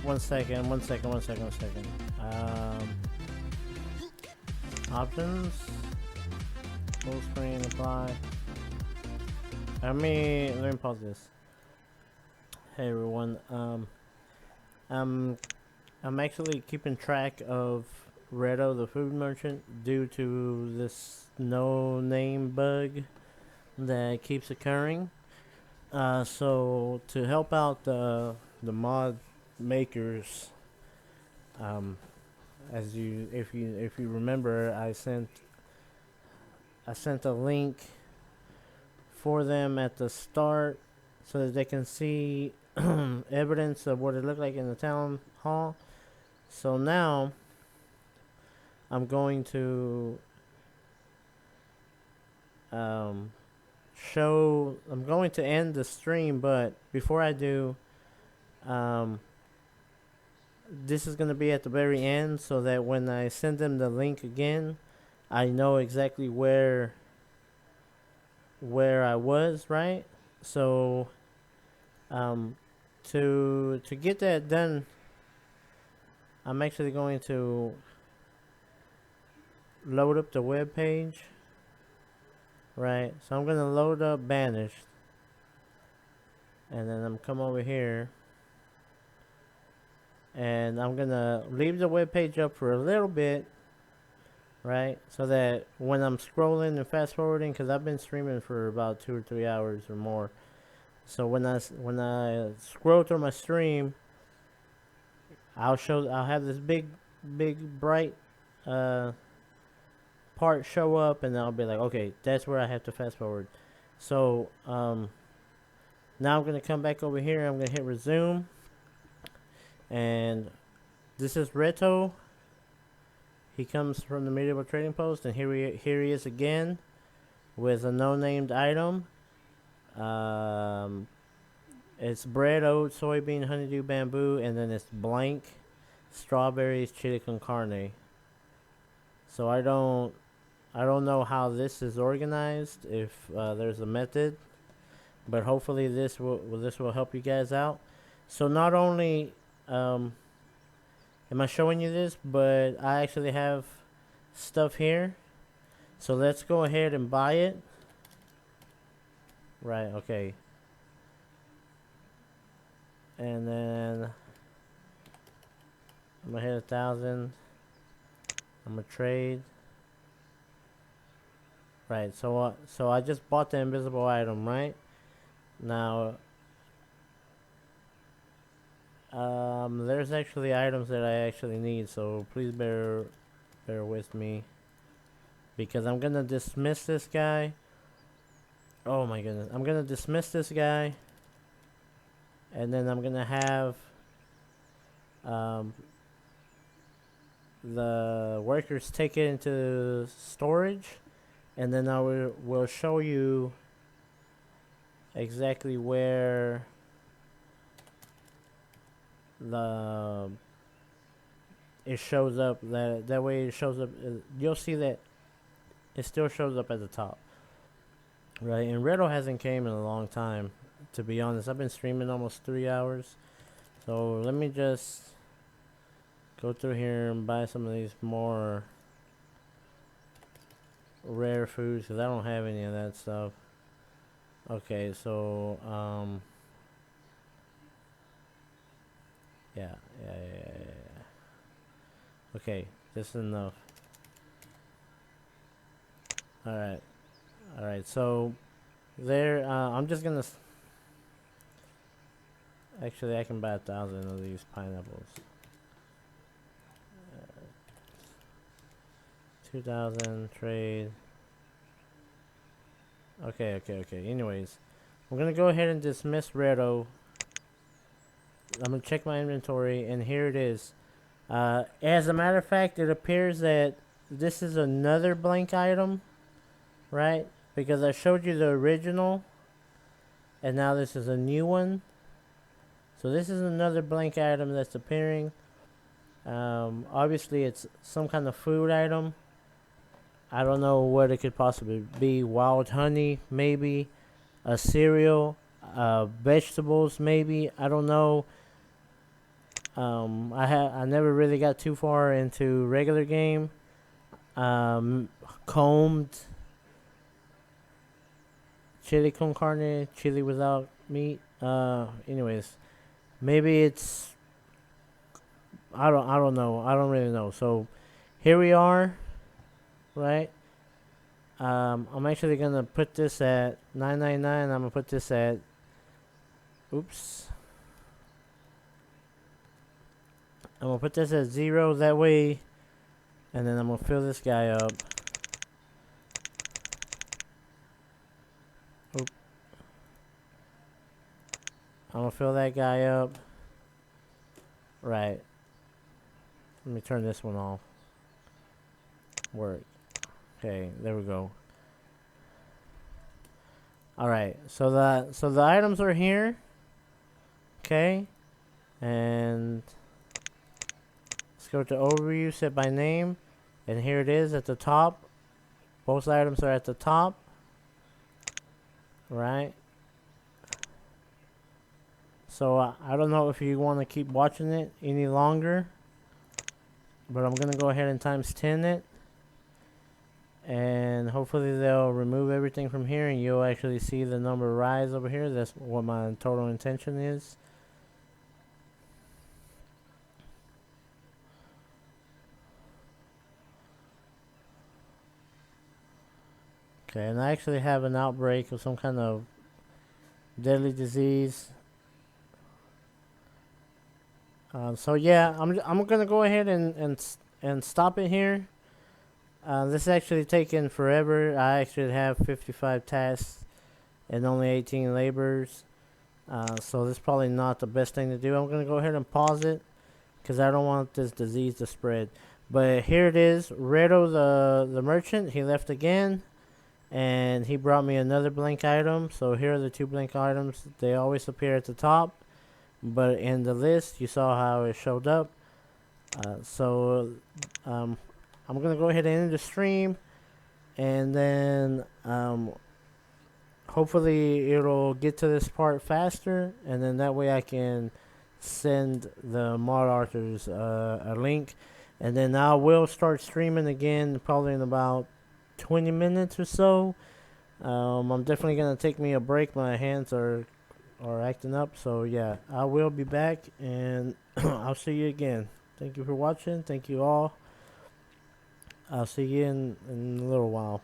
one second. Options, full screen, apply. Let me pause this. Hey everyone, I'm actually keeping track of Redo the food merchant due to this no name bug that keeps occurring. So to help out the mod makers, as if you remember, I sent a link for them at the start so that they can see evidence of what it looked like in the town hall. So now I'm going to um, I'm going to end the stream, but before I do, um, this is going to be at the very end so that when I send them the link again, I know exactly where I was, right? So um, to get that done, I'm actually going to load up the web page, right? So I'm going to load up Banished, and then I'm come over here, and I'm going to leave the web page up for a little bit, right? So that when I'm scrolling and fast forwarding, because I've been streaming for about 2 or 3 hours or more. So when I scroll through my stream, I'll have this big bright uh, part show up, and I'll be like, okay, that's where I have to fast forward. So now I'm gonna come back over here. I'm gonna hit resume, and this is Reto. He comes from the medieval trading post, and here he is again with a no-named item. It's bread, oats, soybean, honeydew, bamboo, and then it's blank strawberries, chili con carne. So I don't know how this is organized. If there's a method, but hopefully this will help you guys out. So not only am I showing you this, but I actually have stuff here. So let's go ahead and buy it. Right, okay. And then I'm gonna hit 1,000. I'm gonna trade. Right, so I just bought the invisible item, right? Now, there's actually items that I actually need, so please bear with me, because I'm gonna dismiss this guy. Oh my goodness, I'm gonna dismiss this guy, and then I'm gonna have the workers take it into storage, and then I will show you exactly where it shows up. That way it shows up. You'll see that it still shows up at the top, right? And Riddle hasn't came in a long time, to be honest. I've been streaming almost 3 hours, so let me just go through here and buy some of these more rare foods, because I don't have any of that stuff. Okay, so yeah. Okay, this is enough. Alright, so there, I'm just gonna actually I can buy 1,000 of these pineapples. 2,000 trade. Okay. Anyways, I'm gonna go ahead and dismiss Redo. I'm gonna check my inventory, and here it is. As a matter of fact, it appears that this is another blank item, right? Because I showed you the original, and now this is a new one. So this is another blank item that's appearing. Obviously, it's some kind of food item. I don't know what it could possibly be. Wild honey, maybe. A cereal. Vegetables, maybe. I don't know. I never really got too far into regular game. Combed. Chili con carne. Chili without meat. Anyways. Maybe it's... I don't know. I don't really know. So, here we are. Right? I'm actually gonna put this at 999. I'm gonna put this at... Oops. I'm gonna put this at 0, that way, and then I'm gonna fill this guy up. Oop. I'm gonna fill that guy up. Right. Let me turn this one off. Work. Okay, there we go. Alright, so the items are here. Okay. And let's go to overview, set by name. And here it is at the top. Both items are at the top. Right. So I don't know if you want to keep watching it any longer, but I'm gonna go ahead and times 10 it, and hopefully they'll remove everything from here and you'll actually see the number rise over here. That's what my total intention is. Okay, and I actually have an outbreak of some kind of deadly disease. So yeah, I'm gonna go ahead and stop it here. This is actually taking forever. I actually have 55 tasks and only 18 laborers. So this is probably not the best thing to do. I'm gonna go ahead and pause it because I don't want this disease to spread. But here it is, Redo the merchant. He left again, and he brought me another blank item. So here are the two blank items. They always appear at the top, but in the list you saw how it showed up. I'm gonna go ahead and end the stream, and then hopefully it'll get to this part faster, and then that way I can send the mod authors a link, and then I will start streaming again probably in about 20 minutes or so. I'm definitely gonna take me a break. My hands are acting up, so yeah, I will be back, and I'll see you again. Thank you for watching. Thank you all. I'll see you in a little while.